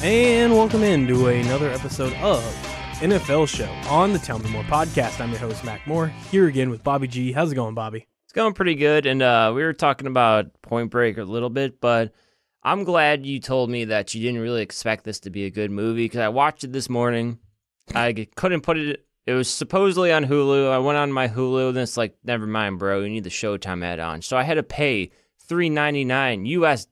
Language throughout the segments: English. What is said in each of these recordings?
And welcome into another episode of NFL Show on the Tell Me More podcast. I'm your host, Mac Moore, here again with Bobby G. How's it going, Bobby? It's going pretty good, and we were talking about Point Break a little bit, but I'm glad you told me that you didn't really expect this to be a good movie, because I watched it this morning. I couldn't put it... It was supposedly on Hulu. I went on my Hulu, and it's like, never mind, bro, you need the Showtime add-on. So I had to pay $3.99 US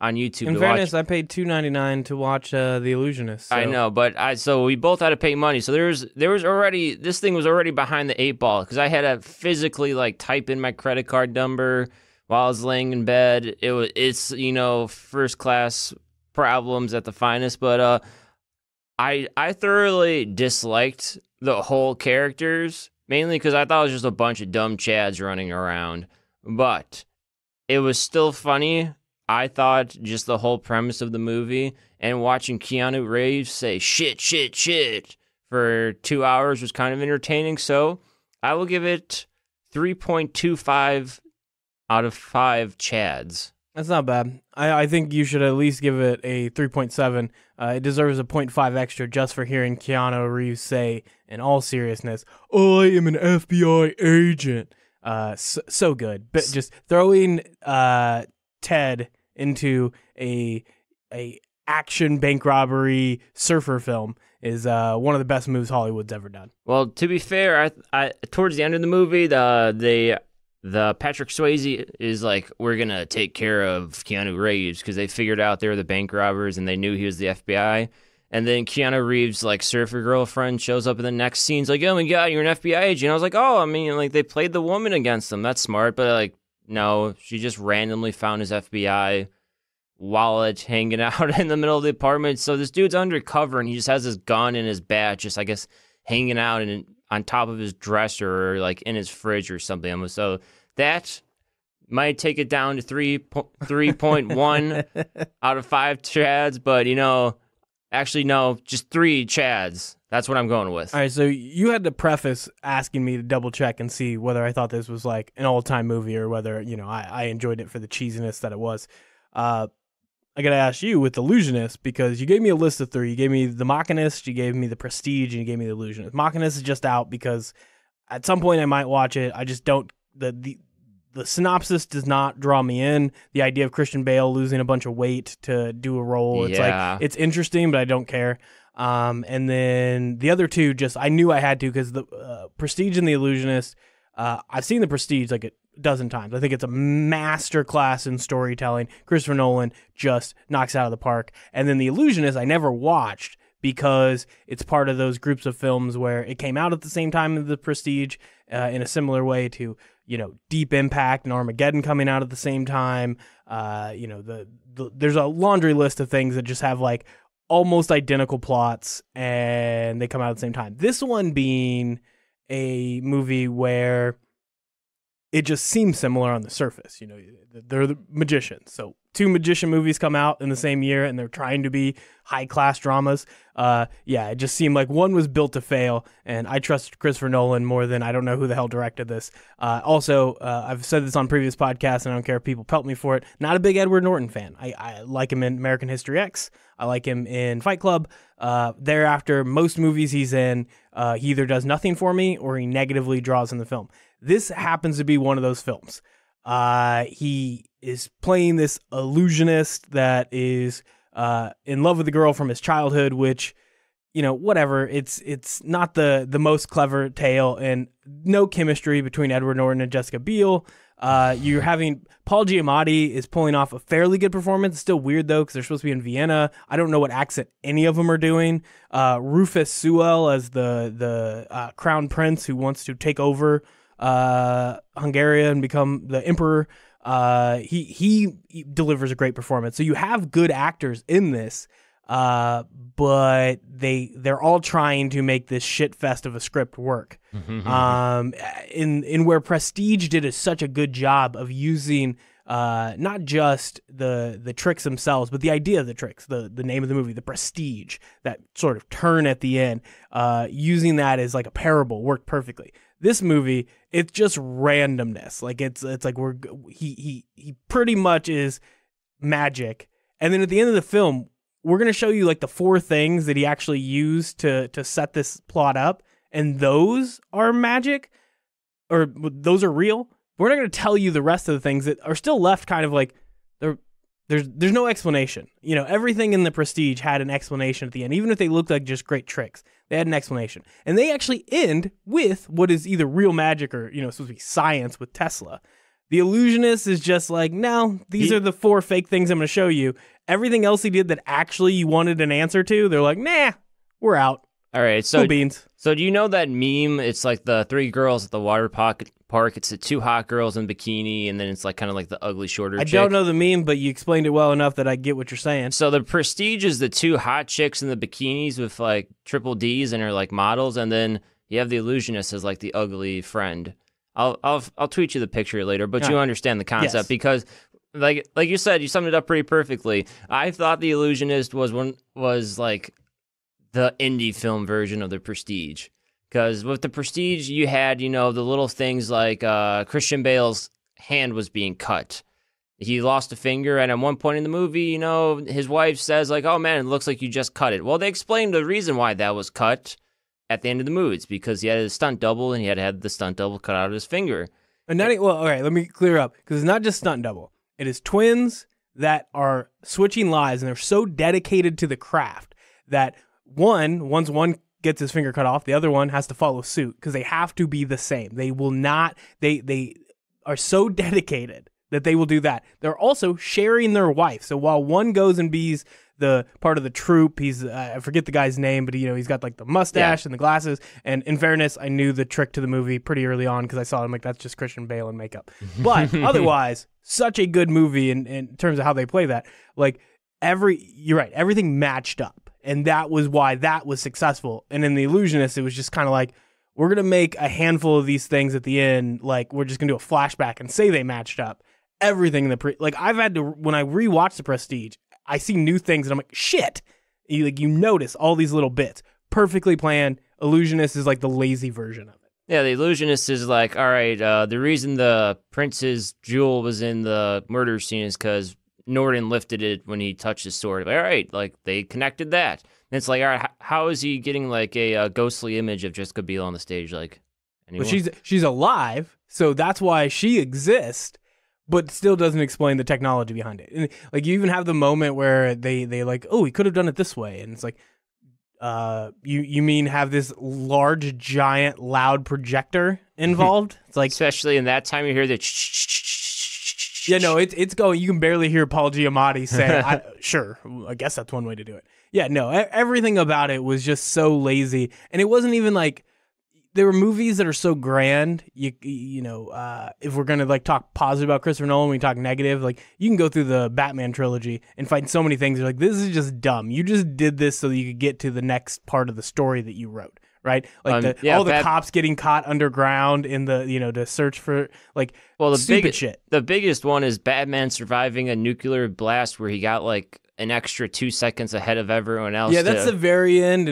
on YouTube. In fairness, I paid $2.99 to watch The Illusionist. So. I know, but so we both had to pay money. So there was already, this thing was already behind the 8 ball, because I had to physically type in my credit card number while I was laying in bed. It's first class problems at the finest. But I thoroughly disliked the whole characters, mainly because I thought it was just a bunch of dumb chads running around. But it was still funny. I thought just the whole premise of the movie and watching Keanu Reeves say shit for 2 hours was kind of entertaining. So I will give it 3.25 out of 5 chads. That's not bad. I think you should at least give it a 3.7. It deserves a 0.5 extra just for hearing Keanu Reeves say, in all seriousness, I am an FBI agent. So good. But just throwing Ted into a action bank robbery surfer film is one of the best moves Hollywood's ever done. Well, to be fair, I towards the end of the movie, the Patrick Swayze is like, we're gonna take care of Keanu Reeves, because they figured out they were the bank robbers and they knew he was the FBI. And then Keanu Reeves' surfer girlfriend shows up in the next scene. He's like, oh my god, you're an FBI agent. I was like, oh, I mean, they played the woman against them. That's smart, but no, she just randomly found his FBI wallet hanging out in the middle of the apartment. So this dude's undercover, and he just has his gun and his bat, just, I guess, hanging out and on top of his dresser or, in his fridge or something. So that might take it down to 3.1 out of 5 chads, but, actually, no, just 3 chads. That's what I'm going with. All right, so you had to preface asking me to double check and see whether I thought this was an all-time movie or whether, I enjoyed it for the cheesiness that it was. I got to ask you with Illusionist, because you gave me a list of 3. You gave me The Machinist, you gave me The Prestige, and you gave me The Illusionist. Machinist is just out because at some point I might watch it. I just don't... The synopsis does not draw me in. The idea of Christian Bale losing a bunch of weight to do a role, it's it's interesting, but I don't care. And then the other 2, just I knew I had to, because the Prestige and The Illusionist, I've seen The Prestige a dozen times. I think it's a master class in storytelling. Christopher Nolan just knocks it out of the park. And then The Illusionist I never watched, because it's part of those groups of films where it came out at the same time as The Prestige, in a similar way to Deep Impact and Armageddon coming out at the same time. There's a laundry list of things that just have almost identical plots, and they come out at the same time. This one being a movie where it just seems similar on the surface. They're the magicians. So 2 magician movies come out in the same year, and they're trying to be high-class dramas. It just seemed like one was built to fail, and I trust Christopher Nolan more than I don't know who the hell directed this. Also, I've said this on previous podcasts, and I don't care if people pelt me for it, not a big Edward Norton fan. I like him in American History X. I like him in Fight Club. Thereafter, most movies he's in, he either does nothing for me or he negatively draws in the film. This happens to be one of those films. He is playing this illusionist that is in love with a girl from his childhood, which, whatever. It's not the most clever tale, and no chemistry between Edward Norton and Jessica Biel. You're having Paul Giamatti is pulling off a fairly good performance. It's still weird though, because they're supposed to be in Vienna. I don't know what accent any of them are doing. Rufus Sewell as the crown prince who wants to take over Hungary and become the emperor. He delivers a great performance. So you have good actors in this, but they're all trying to make this shit fest of a script work. In where Prestige did such a good job of using not just the tricks themselves, but the idea of the tricks, the name of the movie, the Prestige, that sort of turn at the end, using that as like a parable worked perfectly. This movie, it's just randomness. Like it's like he pretty much is magic. And then at the end of the film, we're going to show you like the 4 things that he actually used to set this plot up, and those are magic, or those are real. We're not going to tell you the rest of the things that are still left kind of like there's no explanation. You know, everything in The Prestige had an explanation at the end, even if they looked like just great tricks. They had an explanation. And they actually end with what is either real magic or, you know, supposed to be science with Tesla. The Illusionist is just like, no, these are the 4 fake things I'm going to show you. Everything else he did that actually you wanted an answer to, they're like, nah, we're out. All right, so cool beans. So do you know that meme? It's like the 3 girls at the water park. It's the 2 hot girls in bikini, and then it's like kind of like the ugly shorter chick. I don't know the meme, but you explained it well enough that I get what you're saying. So the Prestige is the 2 hot chicks in the bikinis with like triple Ds and are like models, and then you have the Illusionist as like the ugly friend. I'll tweet you the picture later, but you understand the concept because like you said, you summed it up pretty perfectly. I thought the Illusionist was like the indie film version of the Prestige. Because with the Prestige, you had, you know, the little things like Christian Bale's hand was being cut. He lost a finger, and at one point in the movie, you know, his wife says, like, oh, man, it looks like you just cut it. Well, they explained the reason why that was cut at the end of the movie. It's because he had a stunt double, and he had to have the stunt double cut out of his finger. And well, all right, let me clear up, because it's not just stunt double. It is twins that are switching lives, and they're so dedicated to the craft that once one gets his finger cut off, the other one has to follow suit because they have to be the same. They will not, they are so dedicated that they will do that. They're also sharing their wife. So while one goes and be's the part of the troupe, he's, I forget the guy's name, but you know, he's got like the mustache and the glasses. And in fairness, I knew the trick to the movie pretty early on because I saw him like, that's just Christian Bale in makeup. But otherwise, such a good movie in terms of how they play that. Like you're right, everything matched up. And that was why that was successful. And in The Illusionist, it was just kind of like, we're going to make a handful of these things at the end. Like, we're just going to do a flashback and say they matched up. Everything like, I've had to, when I rewatch The Prestige, I see new things and I'm like, shit. You notice all these little bits. Perfectly planned. Illusionist is like the lazy version of it. Yeah, The Illusionist is like, all right, the reason the prince's jewel was in the murder scene is because Norton lifted it when he touched his sword. All right, like they connected that. And it's like, all right, how is he getting like a ghostly image of Jessica Biel on the stage? Like, anyone? Well, she's alive, so that's why she exists, but still doesn't explain the technology behind it. And like, you even have the moment where they like, oh, he could have done it this way, and it's like, you mean have this large, giant, loud projector involved? It's like, especially in that time, you hear the. Yeah, no, it's going. You can barely hear Paul Giamatti say, sure, I guess that's one way to do it. Yeah, no, everything about it was just so lazy. And it wasn't even like, there were movies that are so grand, you know, if we're going to like talk positive about Christopher Nolan, we talk negative, like you can go through the Batman trilogy and find so many things. You're like, this is just dumb. You just did this so that you could get to the next part of the story that you wrote. Right, like the cops getting caught underground in the, you know, to search for like stupid shit. The biggest one is Batman surviving a nuclear blast where he got like an extra 2 seconds ahead of everyone else. Yeah, that's the very end,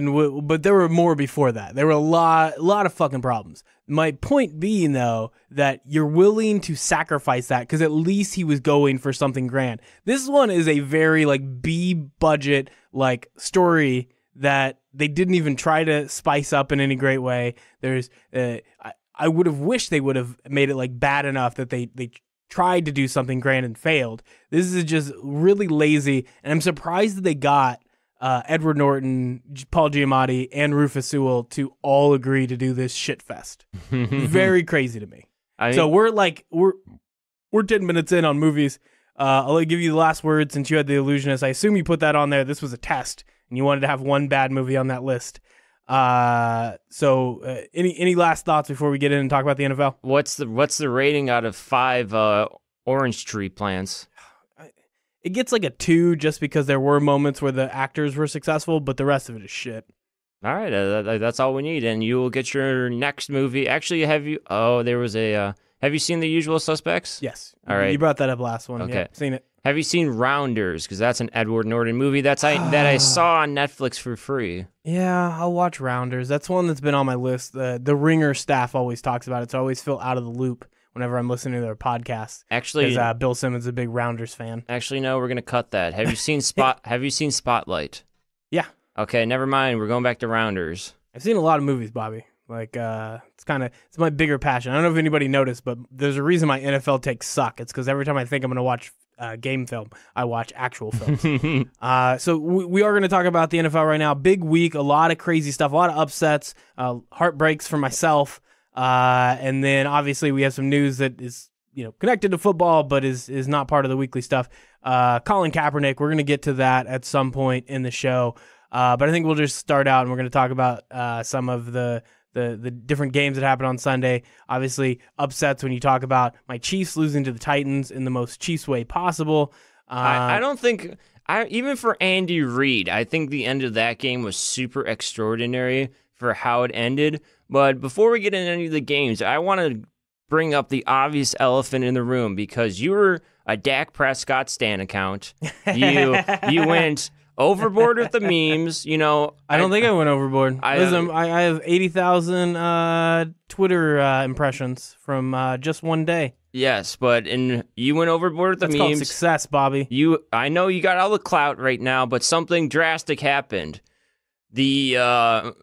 but there were more before that. There were a lot of fucking problems. My point being though that you're willing to sacrifice that because at least he was going for something grand. This one is a very like B budget like story that they didn't even try to spice up in any great way. There's, I would have wished they would have made it like bad enough that they tried to do something grand and failed. This is just really lazy, and I'm surprised that they got Edward Norton, Paul Giamatti, and Rufus Sewell to all agree to do this shit fest. Very crazy to me. So we're 10 minutes in on movies. I'll give you the last word since you had The Illusionist. I assume you put that on there. This was a test, and you wanted to have one bad movie on that list. So any last thoughts before we get in and talk about the NFL? What's the rating out of 5 orange tree plants? It gets like a 2 just because there were moments where the actors were successful, but the rest of it is shit. All right, that's all we need, and you will get your next movie. Actually, have you? Oh, there was a. Have you seen The Usual Suspects? Yes. All right. You brought that up last one. Okay. Yeah, seen it. Have you seen Rounders? Because that's an Edward Norton movie that I saw on Netflix for free. Yeah, I'll watch Rounders. That's one that's been on my list. The Ringer staff always talks about it, so I always feel out of the loop whenever I'm listening to their podcast. Actually, because Bill Simmons is a big Rounders fan. Actually, no, we're gonna cut that. Have you seen Have you seen Spotlight? Yeah. Okay, never mind. We're going back to Rounders. I've seen a lot of movies, Bobby. Like, it's my bigger passion. I don't know if anybody noticed, but there's a reason my NFL takes suck. It's because every time I think I'm going to watch game film, I watch actual films. So we are going to talk about the NFL right now. Big week, a lot of crazy stuff, a lot of upsets, heartbreaks for myself. And then obviously we have some news that is, connected to football, but is not part of the weekly stuff. Colin Kaepernick, we're going to get to that at some point in the show. But I think we'll just start out and we're going to talk about some of the different games that happened on Sunday. Obviously, upsets when you talk about my Chiefs losing to the Titans in the most Chiefs way possible. I don't think, even for Andy Reid, I think the end of that game was super extraordinary for how it ended. But before we get into any of the games, I want to bring up the obvious elephant in the room because you were a Dak Prescott stan account. You went overboard with the memes, I don't think I went overboard. I have 80,000 Twitter impressions from just one day. Yes, but you went overboard with the That's memes. Called success, Bobby. I know you got all the clout right now, but something drastic happened. The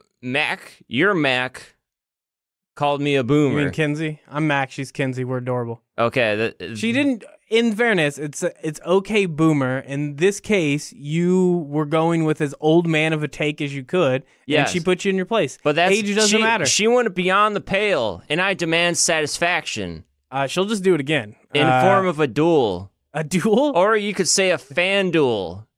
your Mac called me a boomer. You mean Kinsey? I'm Mac. She's Kinsey. We're adorable. Okay. She didn't. In fairness, it's okay, boomer. In this case, you were going with as old man of a take as you could, and she put you in your place. But age doesn't matter. She went beyond the pale, and I demand satisfaction. She'll just do it again in form of a duel. A duel, or you could say a fan duel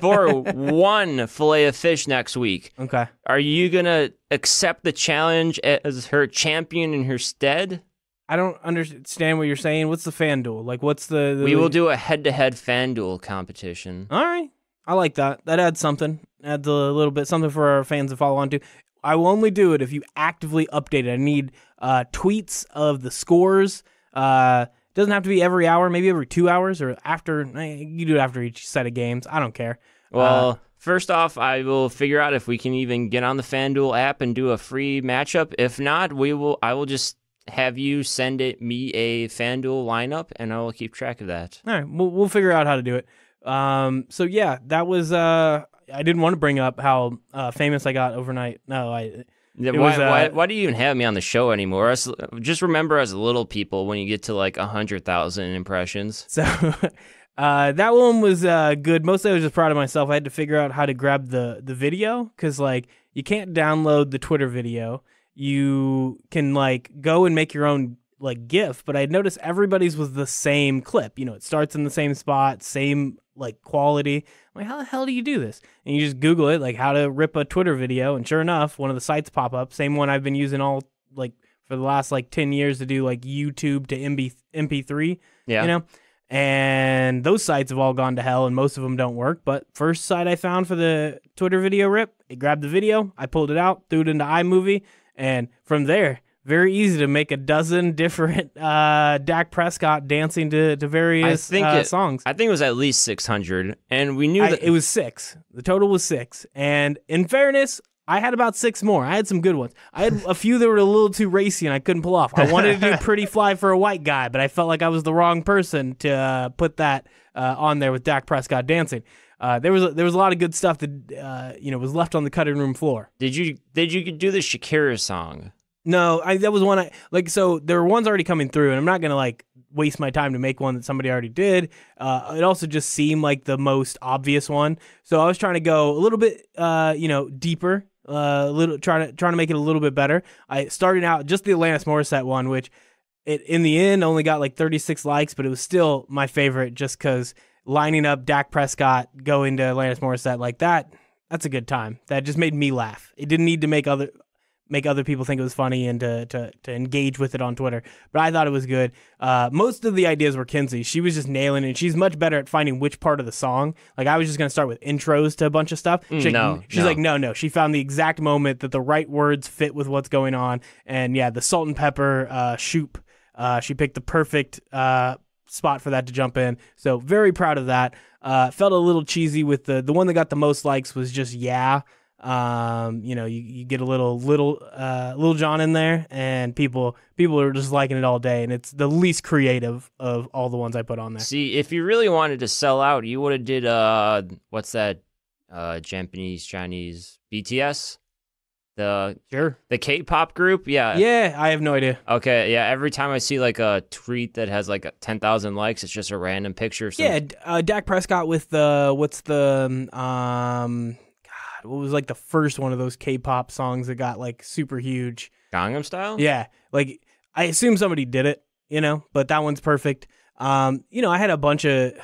for one fillet of fish next week. Okay. Are you gonna accept the challenge as her champion in her stead? I don't understand what you're saying. What's the fan duel? Like, what's the... We will do a head-to-head fan duel competition. All right. I like that. That adds something. Adds a little bit, something for our fans to follow on to. I will only do it if you actively update it. I need tweets of the scores. It doesn't have to be every hour, maybe every 2 hours or after. You do it after each set of games. I don't care. Well, first off, I will figure out if we can even get on the FanDuel app and do a free matchup. If not, I will just have you send me a FanDuel lineup, and I will keep track of that. All right, we'll figure out how to do it. So yeah, that was. I didn't want to bring up how famous I got overnight. No, why do you even have me on the show anymore? Just remember as little people when you get to like 100,000 impressions. So that one was good. Mostly I was just proud of myself. I had to figure out how to grab the video because like you can't download the Twitter video. You can like go and make your own like GIF, but I noticed everybody's was the same clip. It starts in the same spot, same like quality. I'm like, how the hell do you do this? And you just Google it, like how to rip a Twitter video, and sure enough, one of the sites pop up. Same one I've been using all like for the last like 10 years to do like YouTube to MP3. Yeah. And those sites have all gone to hell, and most of them don't work. But first site I found for the Twitter video rip, it grabbed the video, I pulled it out, threw it into iMovie. And from there, very easy to make a dozen different Dak Prescott dancing to various songs. I think it was at least 600, and we knew that it was 6. The total was 6. And in fairness, I had about 6 more. I had some good ones. I had a few that were a little too racy and I couldn't pull off. I wanted to do Pretty Fly for a White Guy, but I felt like I was the wrong person to put that on there with Dak Prescott dancing. There was a lot of good stuff that was left on the cutting room floor. Did you do the Shakira song? No, that was one so there were ones already coming through, and I'm not gonna like waste my time to make one that somebody already did. It also just seemed like the most obvious one, so I was trying to go a little bit deeper, trying to make it a little bit better. I started out just the Alanis Morissette one, which it in the end only got like 36 likes, but it was still my favorite just because lining up Dak Prescott going to Alanis Morissette like that's a good time. That just made me laugh. It didn't need to make other people think it was funny and to engage with it on Twitter. But I thought it was good. Most of the ideas were Kinsey. She was just nailing it. She's much better at finding which part of the song. Like I was just going to start with intros to a bunch of stuff. She's like, no. She found the exact moment that the right words fit with what's going on. And yeah, the salt and pepper shoop. She picked the perfect spot for that to jump in. So very proud of that. Felt a little cheesy with the one that got the most likes was just yeah. You get a little John in there, and people are just liking it all day, and it's the least creative of all the ones I put on there. See, if you really wanted to sell out, you would have did what's that? Japanese, Chinese, BTS, the K-pop group. Yeah, I have no idea. Okay, yeah. Every time I see like a tweet that has like 10,000 likes, it's just a random picture. Of some... Dak Prescott with the what was like the first one of those K-pop songs that got like super huge? Gangnam Style? Yeah, like I assume somebody did it, but that one's perfect. I had a bunch of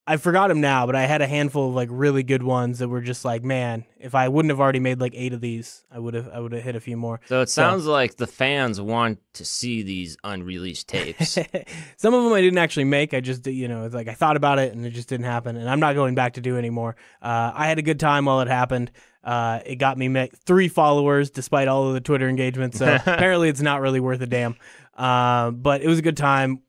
I forgot them now, but I had a handful of like really good ones that were just like, man, if I wouldn't have already made like 8 of these, I would have hit a few more. So it sounds like the fans want to see these unreleased tapes. Some of them I didn't actually make. I just, it's like I thought about it and it just didn't happen, and I'm not going back to do anymore. I had a good time while it happened. It got me 3 followers despite all of the Twitter engagement, so apparently it's not really worth a damn. But it was a good time.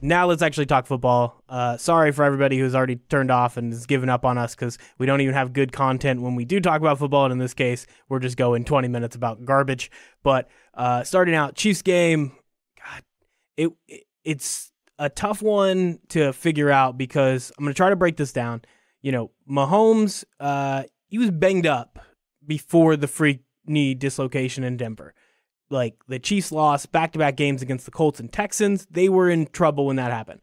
Now let's actually talk football. Sorry for everybody who's already turned off and has given up on us because we don't even have good content when we do talk about football. And in this case, we're just going 20 minutes about garbage. But starting out, Chiefs game, God, it's a tough one to figure out because I'm going to try to break this down. Mahomes, he was banged up before the freak knee dislocation in Denver. Like, the Chiefs lost back-to-back games against the Colts and Texans. They were in trouble when that happened.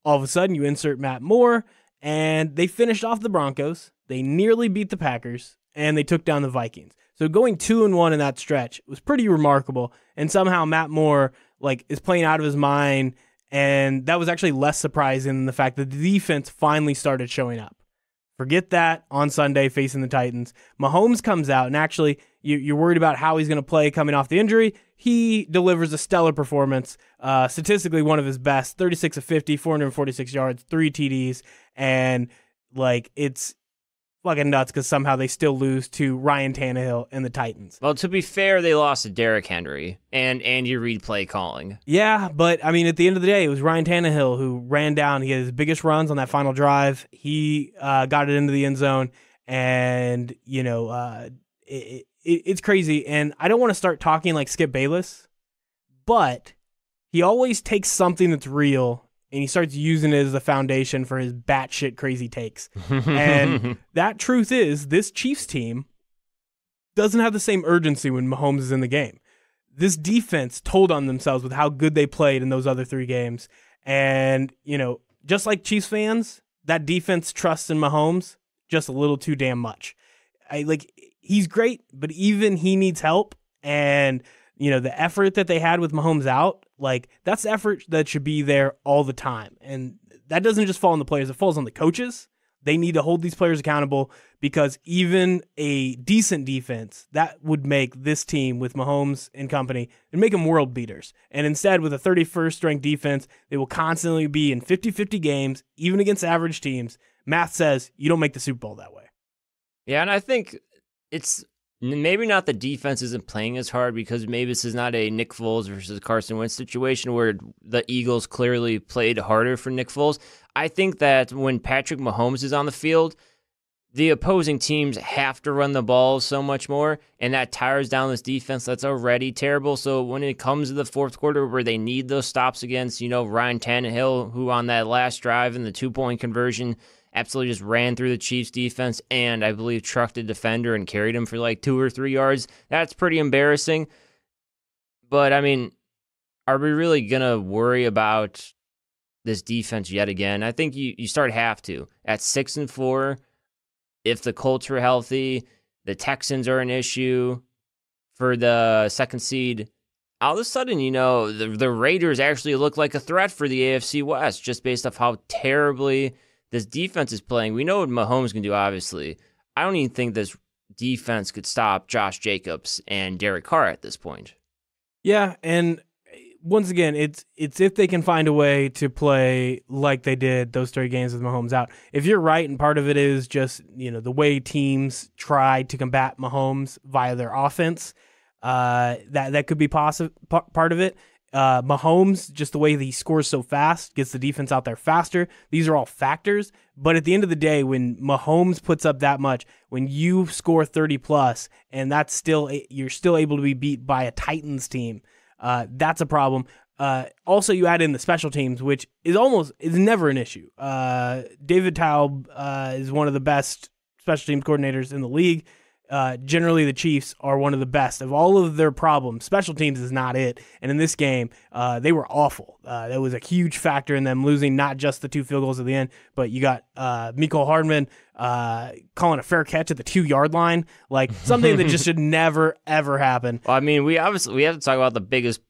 All of a sudden, you insert Matt Moore, and they finished off the Broncos. They nearly beat the Packers, and they took down the Vikings. So going 2-1 in that stretch was pretty remarkable, and somehow Matt Moore is playing out of his mind, and that was actually less surprising than the fact that the defense finally started showing up. Forget that on Sunday facing the Titans. Mahomes comes out, and actually, you're worried about how he's going to play coming off the injury. He delivers a stellar performance, statistically one of his best, 36 of 50, 446 yards, 3 TDs, and it's fucking nuts because somehow they still lose to Ryan Tannehill and the Titans. Well, to be fair, they lost to Derrick Henry and Andy Reid play calling. Yeah, but I mean, at the end of the day, it was Ryan Tannehill who ran down. He had his biggest runs on that final drive. He got it into the end zone, and it's crazy. And I don't want to start talking like Skip Bayless, but he always takes something that's real and he starts using it as the foundation for his batshit crazy takes. And that truth is, this Chiefs team doesn't have the same urgency when Mahomes is in the game. This defense told on themselves with how good they played in those other 3 games. And, just like Chiefs fans, that defense trusts in Mahomes just a little too damn much. He's great, but even he needs help. And, the effort that they had with Mahomes out, that's the effort that should be there all the time. And that doesn't just fall on the players, it falls on the coaches. They need to hold these players accountable because even a decent defense, that would make this team with Mahomes and company, and make them world beaters. And instead, with a 31st ranked defense, they will constantly be in 50-50 games, even against average teams. Math says you don't make the Super Bowl that way. Yeah, and I think it's maybe not the defense isn't playing as hard because maybe this is not a Nick Foles versus Carson Wentz situation where the Eagles clearly played harder for Nick Foles. I think that when Patrick Mahomes is on the field, the opposing teams have to run the ball so much more, and that tires down this defense that's already terrible. So when it comes to the fourth quarter where they need those stops against, Ryan Tannehill, who on that last drive in the 2-point conversion absolutely just ran through the Chiefs defense and I believe trucked a defender and carried him for 2 or 3 yards. That's pretty embarrassing. But, I mean, are we really going to worry about this defense yet again? I think you have to. At 6-4, if the Colts are healthy, the Texans are an issue for the second seed, all of a sudden, the Raiders actually look like a threat for the AFC West just based off how terribly this defense is playing. We know what Mahomes can do, obviously. I don't even think this defense could stop Josh Jacobs and Derek Carr at this point. Yeah, and once again, it's if they can find a way to play like they did those 3 games with Mahomes out. If you're right, and part of it is just the way teams try to combat Mahomes via their offense, that could be part of it. Mahomes, just the way that he scores so fast, gets the defense out there faster. These are all factors. But at the end of the day, when Mahomes puts up that much, when you score 30 plus, and you're still able to be beat by a Titans team, that's a problem. Also, you add in the special teams, which is never an issue. David Taub is one of the best special teams coordinators in the league. Generally, the Chiefs are one of the best. Of all of their problems, special teams is not it. And in this game, they were awful. That was a huge factor in them losing not just the 2 field goals at the end, but you got Mecole Hardman calling a fair catch at the 2-yard line, like something that just should never, ever happen. Well, I mean, we have to talk about the biggest,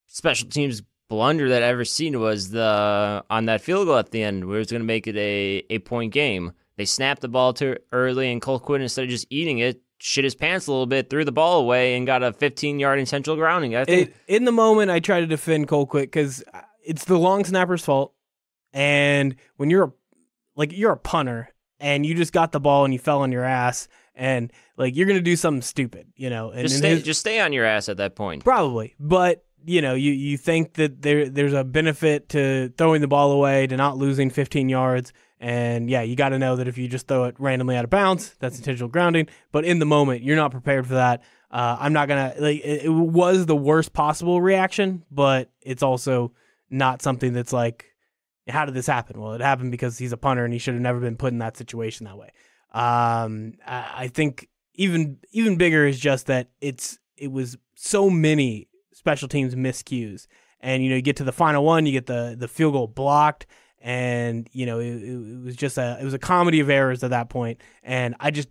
special teams blunder that I ever seen was on that field goal at the end, where it was going to make it a point game. They snapped the ball too early, and Colquitt, instead of just eating it, shit his pants a little bit, threw the ball away, and got a 15-yard intentional grounding. I think in the moment, I try to defend Colquitt because it's the long snapper's fault, and when you're a punter and you just got the ball and you fell on your ass, and you're gonna do something stupid, And just stay on your ass at that point. Probably, but you think that there's a benefit to throwing the ball away, to not losing 15 yards. And yeah, you got to know that if you just throw it randomly out of bounds, that's intentional grounding. But in the moment, you're not prepared for that. I'm not going to, it was the worst possible reaction, but it's also not something that's how did this happen? Well, it happened because he's a punter and he should have never been put in that situation that way. I think even bigger is just that it was so many special teams miscues. And, you get to the final one, you get the field goal blocked. And, it was just it was a comedy of errors at that point. And I just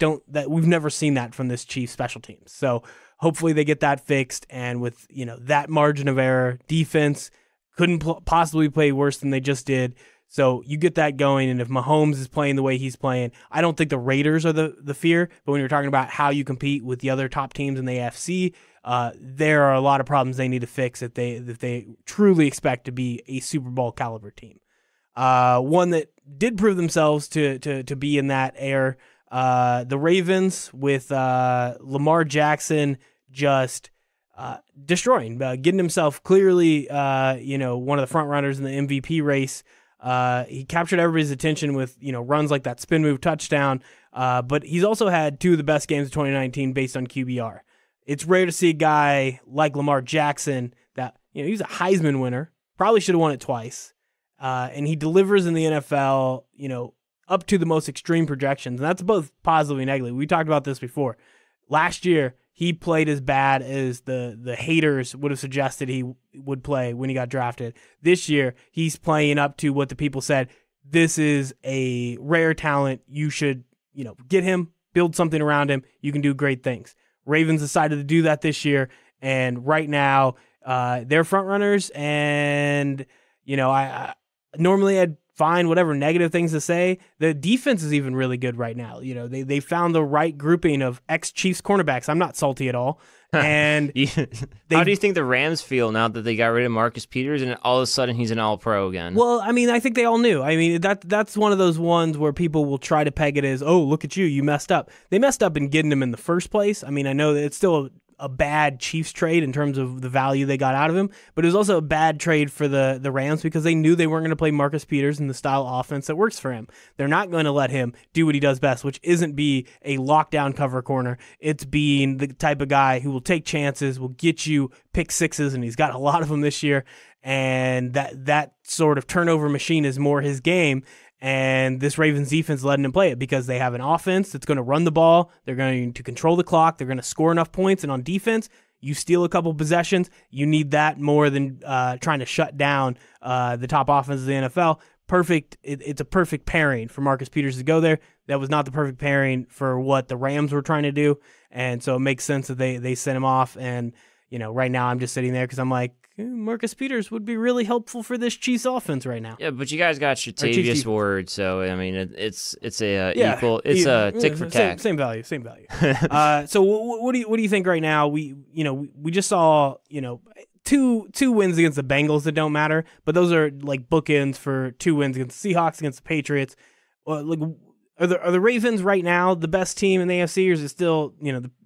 we've never seen that from this Chiefs special teams. So hopefully they get that fixed. And with, that margin of error, defense couldn't possibly play worse than they just did. So you get that going. And if Mahomes is playing the way he's playing, I don't think the Raiders are the fear. But when you're talking about how you compete with the other top teams in the AFC, there are a lot of problems they need to fix if they truly expect to be a Super Bowl caliber team. One that did prove themselves to be in that air, the Ravens with Lamar Jackson just destroying, getting himself clearly one of the front runners in the MVP race. He captured everybody's attention with runs like that spin move touchdown, but he's also had 2 of the best games of 2019 based on QBR. It's rare to see a guy like Lamar Jackson that he's a Heisman winner, probably should have won it twice. And he delivers in the NFL, up to the most extreme projections. And that's both positive and negative. We talked about this before. Last year, he played as bad as the haters would have suggested he would play when he got drafted. This year, he's playing up to what the people said. This is a rare talent. You should, get him, build something around him. You can do great things. Ravens decided to do that this year. And right now, they're front runners. And, I normally I'd find whatever negative things to say. The defense is even really good right now. They found the right grouping of ex-Chiefs cornerbacks. I'm not salty at all. And how do you think the Rams feel now that they got rid of Marcus Peters and all of a sudden he's an All-Pro again? Well, I mean, I think they all knew. I mean, that's one of those ones where people will try to peg it as, oh, look at you messed up. They messed up in getting him in the first place. I mean, I know that it's still a bad Chiefs trade in terms of the value they got out of him, but it was also a bad trade for the Rams because they knew they weren't going to play Marcus Peters in the style of offense that works for him. They're not going to let him do what he does best, which isn't be a lockdown cover corner. It's being the type of guy who will take chances, will get you pick sixes, and he's got a lot of them this year, and that sort of turnover machine is more his game. And this Ravens defense letting him play it because they have an offense that's going to run the ball. They're going to control the clock. They're going to score enough points. And on defense, you steal a couple possessions. You need that more than trying to shut down the top offense of the NFL. Perfect. It's a perfect pairing for Marcus Peters to go there. That was not the perfect pairing for what the Rams were trying to do. And so it makes sense that they sent him off. And, right now I'm just sitting there because I'm like, Marcus Peters would be really helpful for this Chiefs offense right now. Yeah, but you guys got Tre'Davious Ward, so I mean it's equal. It's a tick for tack. Same value. So what do you think right now? We just saw two wins against the Bengals that don't matter, but those are like bookends for 2 wins against the Seahawks, against the Patriots. Are the Ravens right now the best team in the AFC, or is it still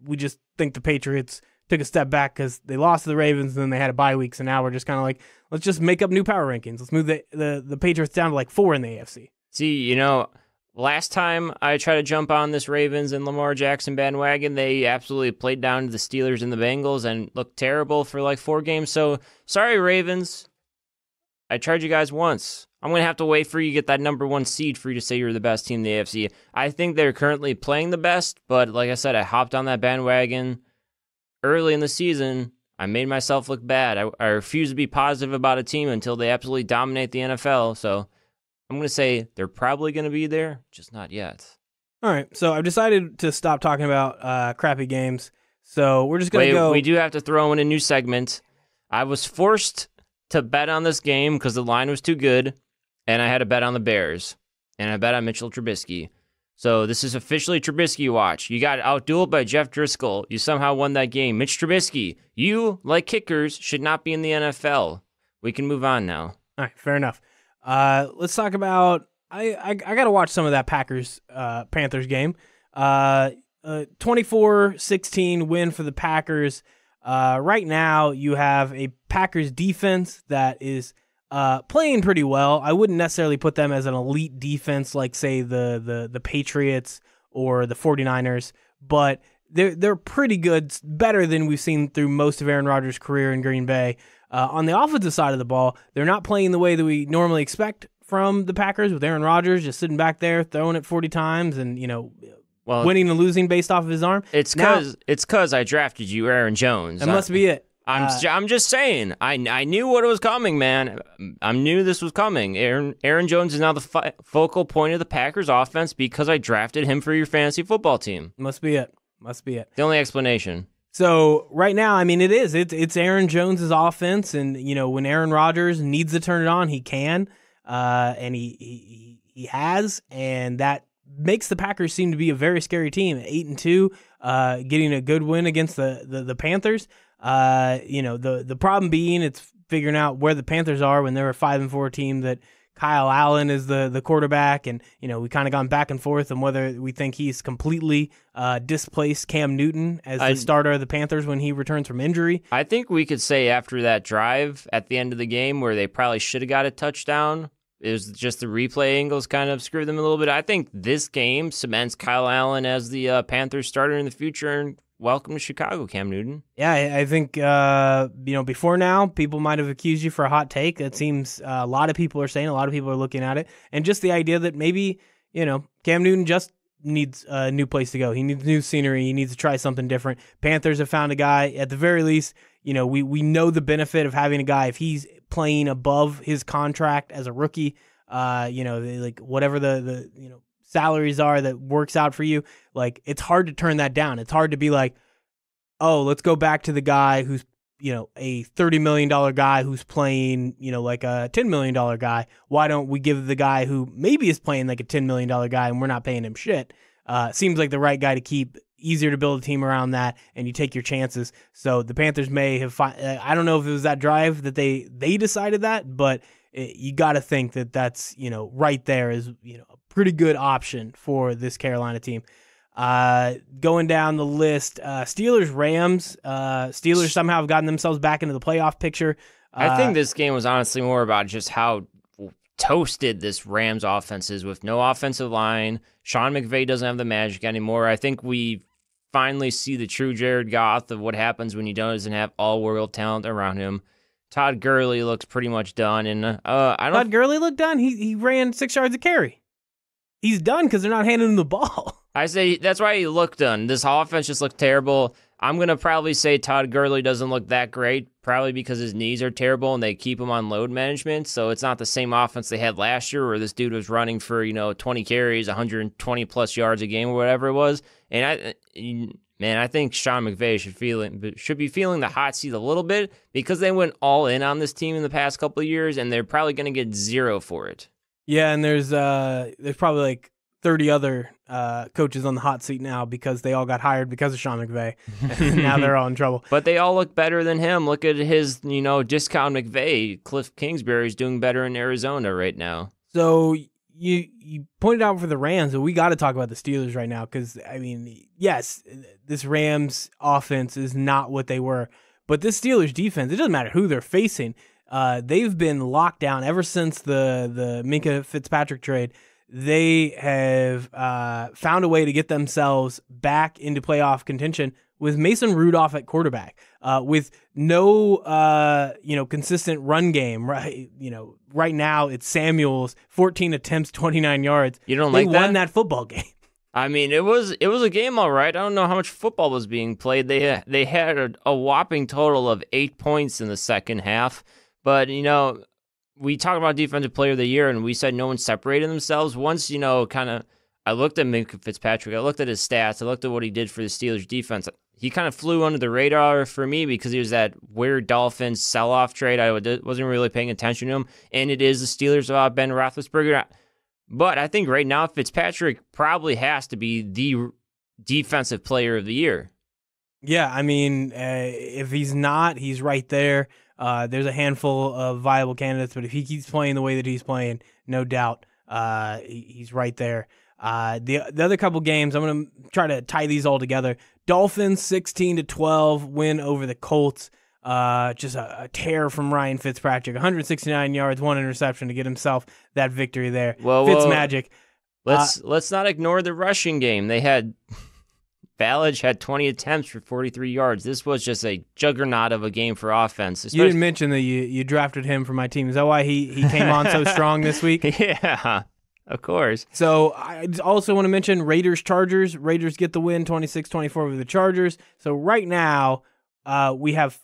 we just think the Patriots took a step back because they lost to the Ravens and then they had a bye week. So now we're just kind of like, let's just make up new power rankings. Let's move the Patriots down to like 4 in the AFC. See, last time I tried to jump on this Ravens and Lamar Jackson bandwagon, they absolutely played down to the Steelers and the Bengals and looked terrible for like 4 games. So, sorry, Ravens. I tried you guys once. I'm going to have to wait for you to get that number 1 seed for you to say you're the best team in the AFC. I think they're currently playing the best, but like I said, I hopped on that bandwagon early in the season. I made myself look bad. I refuse to be positive about a team until they absolutely dominate the NFL. So I'm going to say they're probably going to be there, just not yet. All right, so I've decided to stop talking about crappy games. So we're just going to go. We do have to throw in a new segment. I was forced to bet on this game because the line was too good, and I had to bet on the Bears, and I bet on Mitchell Trubisky. So this is officially Trubisky watch. You got outdueled by Jeff Driscoll. You somehow won that game. Mitch Trubisky, you, like kickers, should not be in the NFL. We can move on now. All right, fair enough. Let's talk about. I got to watch some of that Packers Panthers game. 24-16 win for the Packers. Right now, you have a Packers defense that is playing pretty well. I wouldn't necessarily put them as an elite defense like, say, the Patriots or the 49ers, but they're pretty good, better than we've seen through most of Aaron Rodgers' career in Green Bay. On the offensive side of the ball, they're not playing the way that we normally expect from the Packers, with Aaron Rodgers just sitting back there throwing it 40 times and winning and losing based off of his arm. It's because I drafted you, Aaron Jones. That must be it. I'm just saying. I knew what was coming, man. I knew this was coming. Aaron Jones is now the focal point of the Packers offense because I drafted him for your fantasy football team. Must be it. The only explanation. So right now, I mean, it's Aaron Jones' offense, and when Aaron Rodgers needs to turn it on, he can, and he has, and that makes the Packers seem to be a very scary team. 8-2, getting a good win against the Panthers. The problem being it's figuring out where the Panthers are when they're a 5-4 team that Kyle Allen is the quarterback, and we kind of gone back and forth on whether we think he's completely displaced Cam Newton as the starter of the Panthers when he returns from injury. I think we could say after that drive at the end of the game where they probably should have got a touchdown, it was just the replay angles kind of screwed them a little bit. I think this game cements Kyle Allen as the Panthers starter in the future, and welcome to Chicago, Cam Newton. Yeah, I think, before now, people might have accused you for a hot take. It seems a lot of people are saying, a lot of people are looking at it. And just the idea that maybe, Cam Newton just needs a new place to go. He needs new scenery. He needs to try something different. Panthers have found a guy, at the very least, we know the benefit of having a guy, if he's playing above his contract as a rookie, whatever the salaries are that works out for you, like, it's hard to turn that down. It's hard to be like, oh, let's go back to the guy who's, a $30 million guy who's playing, like a $10 million guy. Why don't we give the guy who maybe is playing like a $10 million guy and we're not paying him shit? Seems like the right guy to keep. Easier to build a team around that, and you take your chances. So the Panthers may have, I don't know if it was that drive that they decided that, but you got to think that that's, right there is, a pretty good option for this Carolina team. Going down the list, Steelers, Rams. Steelers somehow have gotten themselves back into the playoff picture. I think this game was honestly more about just how toasted this Rams offense is with no offensive line. Sean McVay doesn't have the magic anymore. I think we finally see the true Jared Goff of what happens when he doesn't have all-world talent around him. Todd Gurley looks pretty much done, and Todd Gurley looked done. He ran 6 yards a carry. He's done because they're not handing him the ball. I say that's why he looked done. This offense just looked terrible. I'm going to probably say Todd Gurley doesn't look that great, probably because his knees are terrible and they keep him on load management. So it's not the same offense they had last year where this dude was running for, 20 carries, 120 plus yards a game or whatever it was. And I think Sean McVay should be feeling the hot seat a little bit because they went all in on this team in the past couple of years and they're probably going to get 0 for it. Yeah, and there's probably like 30 other coaches on the hot seat now because they all got hired because of Sean McVay, and now they're all in trouble. But they all look better than him. Look at his, discount McVay. Cliff Kingsbury's doing better in Arizona right now. So you pointed out for the Rams, but we got to talk about the Steelers right now because, I mean, yes, this Rams offense is not what they were, but this Steelers defense, it doesn't matter who they're facing. They've been locked down ever since the Minka Fitzpatrick trade. They have found a way to get themselves back into playoff contention with Mason Rudolph at quarterback, with no consistent run game. Right, right now it's Samuels, 14 attempts, 29 yards. You don't they like that? won that football game. I mean, it was a game, all right. I don't know how much football was being played. They had a whopping total of 8 points in the second half. But we talked about Defensive Player of the Year, and we said no one separated themselves. Once I looked at Minka Fitzpatrick, I looked at his stats, I looked at what he did for the Steelers defense. He kind of flew under the radar for me because he was that weird Dolphins sell-off trade. I wasn't really paying attention to him, and it is the Steelers of Ben Roethlisberger. But I think right now Fitzpatrick probably has to be the Defensive Player of the Year. Yeah, I mean, if he's not, he's right there. There's a handful of viable candidates, but if he keeps playing the way that he's playing, no doubt he's right there. The other couple games, I'm going to try to tie these all together. Dolphins 16-12 win over the Colts. Just a tear from Ryan Fitzpatrick. 169 yards, 1 interception to get himself that victory there. Fitzmagic. Let's not ignore the rushing game. Ballage had 20 attempts for 43 yards. This was just a juggernaut of a game for offense. You didn't mention that you drafted him for my team. Is that why he came on so strong this week? Yeah, of course. So I also want to mention Raiders-Chargers. Raiders get the win, 26-24 over the Chargers. So right now we have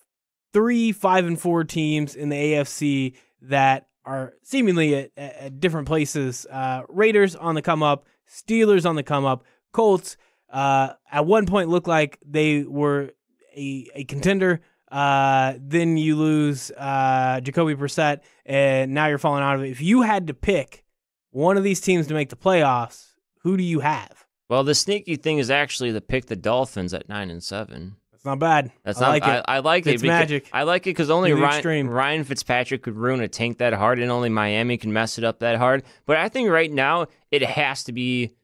3 5-4 teams in the AFC that are seemingly at different places. Raiders on the come up, Steelers on the come up, Colts at one point looked like they were a contender. Then you lose Jacoby Brissett, and now you're falling out of it. If you had to pick one of these teams to make the playoffs, who do you have? Well, the sneaky thing is actually to pick the Dolphins at 9-7. That's not bad. I like it. It's magic. I like it because only Ryan Fitzpatrick could ruin a tank that hard, and only Miami can mess it up that hard. But I think right now it has to be,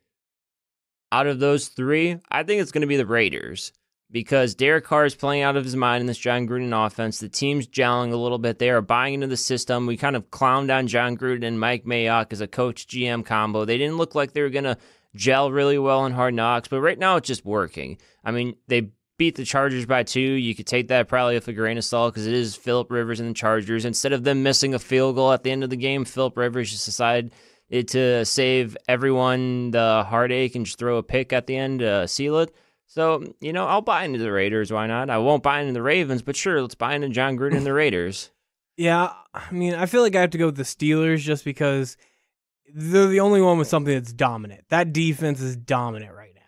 out of those 3, I think it's going to be the Raiders. Because Derek Carr is playing out of his mind in this John Gruden offense. The team's gelling a little bit. They are buying into the system. We kind of clowned on John Gruden and Mike Mayock as a coach-GM combo. They didn't look like they were going to gel really well in Hard Knocks, but right now it's just working. I mean, they beat the Chargers by 2. You could take that probably with a grain of salt because it is Phillip Rivers and the Chargers. Instead of them missing a field goal at the end of the game, Phillip Rivers just decided to save everyone the heartache and just throw a pick at the end to seal it. So, I'll buy into the Raiders. Why not? I won't buy into the Ravens, but sure, let's buy into John Gruden and the Raiders. Yeah, I mean, I feel like I have to go with the Steelers just because they're the only one with something that's dominant. That defense is dominant right now.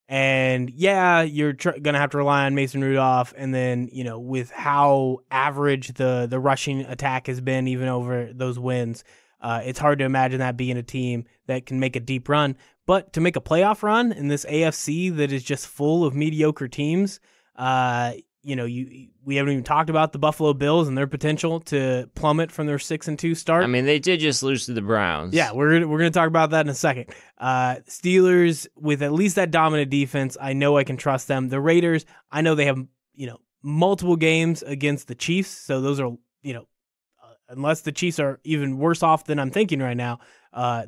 And, yeah, you're going to have to rely on Mason Rudolph. And then, with how average the rushing attack has been even over those wins, it's hard to imagine that being a team that can make a deep run. But to make a playoff run in this AFC that is just full of mediocre teams, we haven't even talked about the Buffalo Bills and their potential to plummet from their 6-2 start. I mean, they did just lose to the Browns. Yeah, we're gonna talk about that in a second. Steelers with at least that dominant defense, I know I can trust them. The Raiders, I know they have multiple games against the Chiefs, so those are unless the Chiefs are even worse off than I'm thinking right now,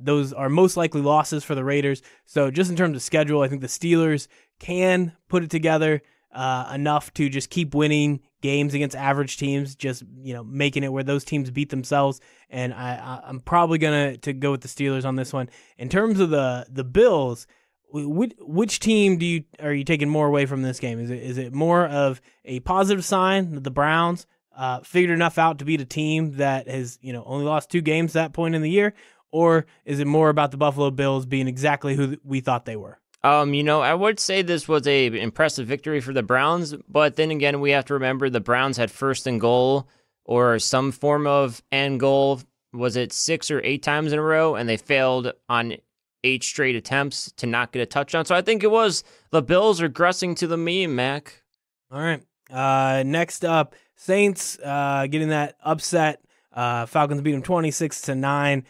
those are most likely losses for the Raiders. So just in terms of schedule, I think the Steelers can put it together enough to just keep winning games against average teams, just making it where those teams beat themselves. And I'm probably going to go with the Steelers on this one. In terms of the Bills, which team are you taking more away from this game? Is it more of a positive sign that the Browns figured enough out to beat a team that has only lost 2 games at that point in the year, or is it more about the Buffalo Bills being exactly who we thought they were? I would say this was a impressive victory for the Browns, but then again, we have to remember the Browns had first and goal or some form of end goal. Was it 6 or 8 times in a row, and they failed on 8 straight attempts to not get a touchdown. So I think it was the Bills regressing to the mean, Mac. All right. Next up, Saints getting that upset. Falcons beat them 26-9.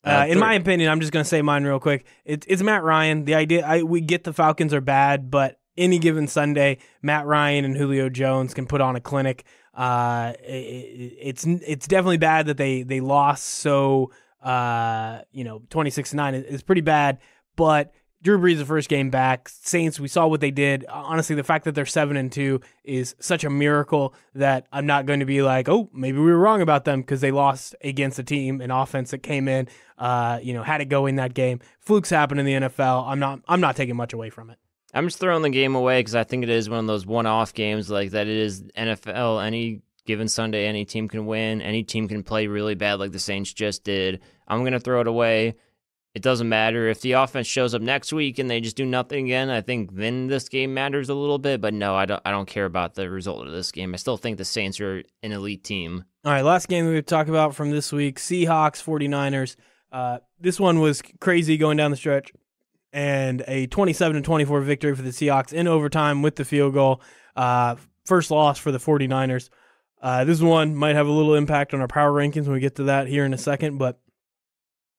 In my opinion, I'm just going to say mine real quick. It's Matt Ryan. The idea, we get the Falcons are bad, but any given Sunday, Matt Ryan and Julio Jones can put on a clinic. It's definitely bad that they lost. So 26-9 is pretty bad. But Drew Brees, the first game back. Saints, we saw what they did. Honestly, the fact that they're 7-2 is such a miracle that I'm not going to be like, oh, maybe we were wrong about them because they lost against a team, an offense that came in, had it go in that game. Flukes happen in the NFL. I'm not taking much away from it. I'm just throwing the game away because I think it is one of those one-off games like that. It is NFL. Any given Sunday, any team can win. Any team can play really bad like the Saints just did. I'm going to throw it away. It doesn't matter. If the offense shows up next week and they just do nothing again, I think then this game matters a little bit. But no, I don't care about the result of this game. I still think the Saints are an elite team. All right, last game we would talk about from this week, Seahawks, 49ers. This one was crazy going down the stretch. And a 27-24 victory for the Seahawks in overtime with the field goal. First loss for the 49ers. This one might have a little impact on our power rankings when we get to that here in a second, but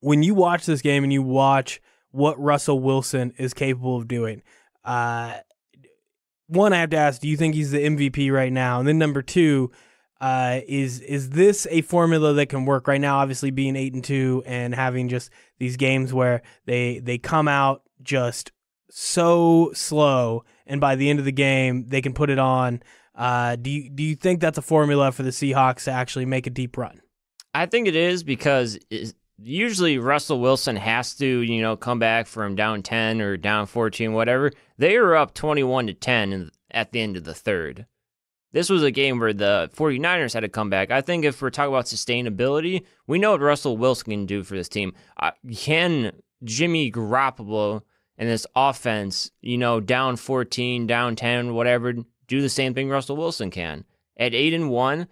when you watch this game and you watch what Russell Wilson is capable of doing, one, I have to ask, do you think he's the MVP right now? And then number two, is this a formula that can work right now? Obviously, being 8-2 and having just these games where they come out just so slow, and by the end of the game they can put it on. Do you think that's a formula for the Seahawks to actually make a deep run? I think it is because usually Russell Wilson has to come back from down 10 or down 14, whatever. They were up 21-10 at the end of the third. This was a game where the 49ers had to come back. I think if we're talking about sustainability, we know what Russell Wilson can do for this team. Can Jimmy Garoppolo and this offense, down 14, down 10, whatever, do the same thing Russell Wilson can? At 8-1,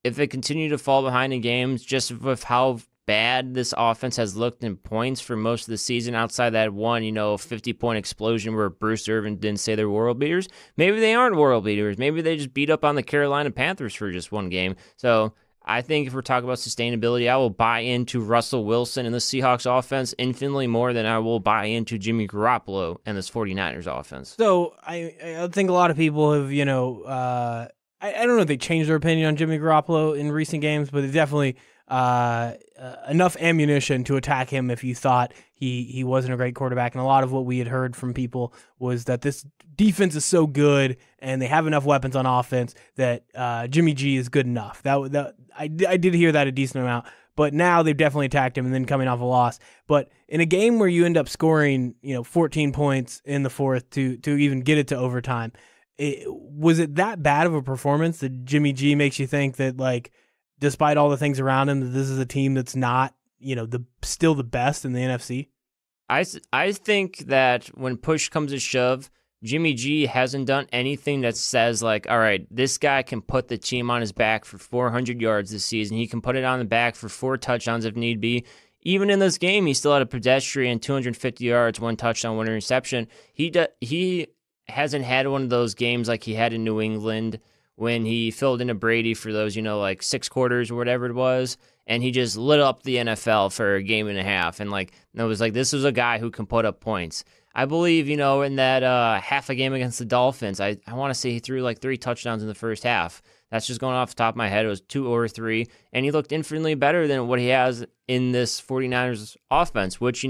if they continue to fall behind in games, just with how bad this offense has looked in points for most of the season outside that one, 50-point explosion where Bruce Irvin didn't say they're world beaters. Maybe they aren't world beaters. Maybe they just beat up on the Carolina Panthers for just one game. So I think if we're talking about sustainability, I will buy into Russell Wilson and the Seahawks offense infinitely more than I will buy into Jimmy Garoppolo and this 49ers offense. So I think a lot of people have, I don't know if they changed their opinion on Jimmy Garoppolo in recent games, but they definitely enough ammunition to attack him if you thought he wasn't a great quarterback. And a lot of what we had heard from people was that this defense is so good and they have enough weapons on offense that Jimmy G is good enough. I did hear that a decent amount, but now they've definitely attacked him and then coming off a loss. But in a game where you end up scoring 14 points in the fourth to even get it to overtime, was it that bad of a performance that Jimmy G makes you think that, despite all the things around him, that this is a team that's not, still the best in the NFC? I think that when push comes to shove, Jimmy G hasn't done anything that says all right, this guy can put the team on his back for 400 yards this season. He can put it on the back for 4 touchdowns if need be. Even in this game, he still had a pedestrian 250 yards, 1 touchdown, 1 interception. He hasn't had one of those games like he had in New England when he filled into Brady for those, 6 quarters or whatever it was, and he just lit up the NFL for a game and a half. And it was this was a guy who can put up points. I believe, in that half a game against the Dolphins, I want to say he threw 3 touchdowns in the first half. That's just going off the top of my head. It was 2 or 3, and he looked infinitely better than what he has in this 49ers offense, which,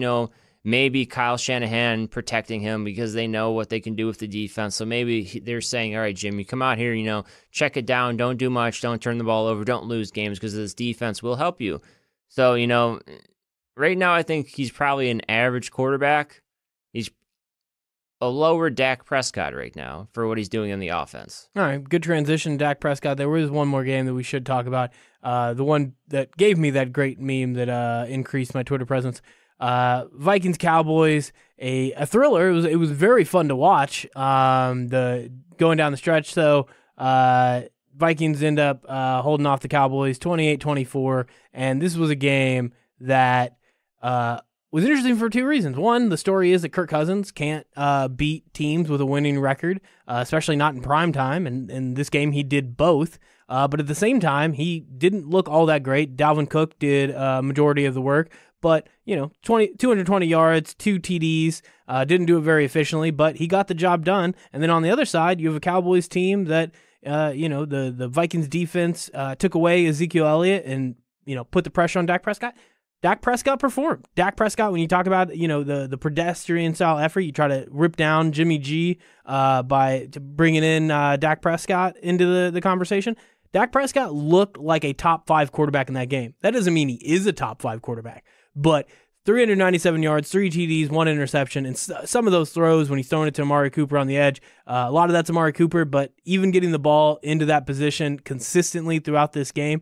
maybe Kyle Shanahan protecting him because they know what they can do with the defense. So maybe they're saying, all right, Jimmy, come out here, check it down. Don't do much. Don't turn the ball over. Don't lose games because this defense will help you. So, right now I think he's probably an average quarterback. He's a lower Dak Prescott right now for what he's doing in the offense. All right, good transition, Dak Prescott. There was one more game that we should talk about. The one that gave me that great meme that increased my Twitter presence. Vikings Cowboys, a thriller. It was very fun to watch. The going down the stretch, though, Vikings end up holding off the Cowboys 28-24, and this was a game that was interesting for 2 reasons. One, the story is that Kirk Cousins can't beat teams with a winning record, especially not in prime time, and in this game he did both. But at the same time, he didn't look all that great. Dalvin Cook did a majority of the work, But, 220 yards, 2 TDs, didn't do it very efficiently, but he got the job done. And then on the other side, you have a Cowboys team that, the Vikings defense took away Ezekiel Elliott and, put the pressure on Dak Prescott. Dak Prescott performed. Dak Prescott, when you talk about, the pedestrian style effort, you try to rip down Jimmy G by bringing in Dak Prescott into the conversation. Dak Prescott looked like a top 5 quarterback in that game. That doesn't mean he is a top 5 quarterback, but 397 yards, 3 TDs, 1 interception, and some of those throws when he's throwing it to Amari Cooper on the edge, a lot of that's Amari Cooper, but even getting the ball into that position consistently throughout this game,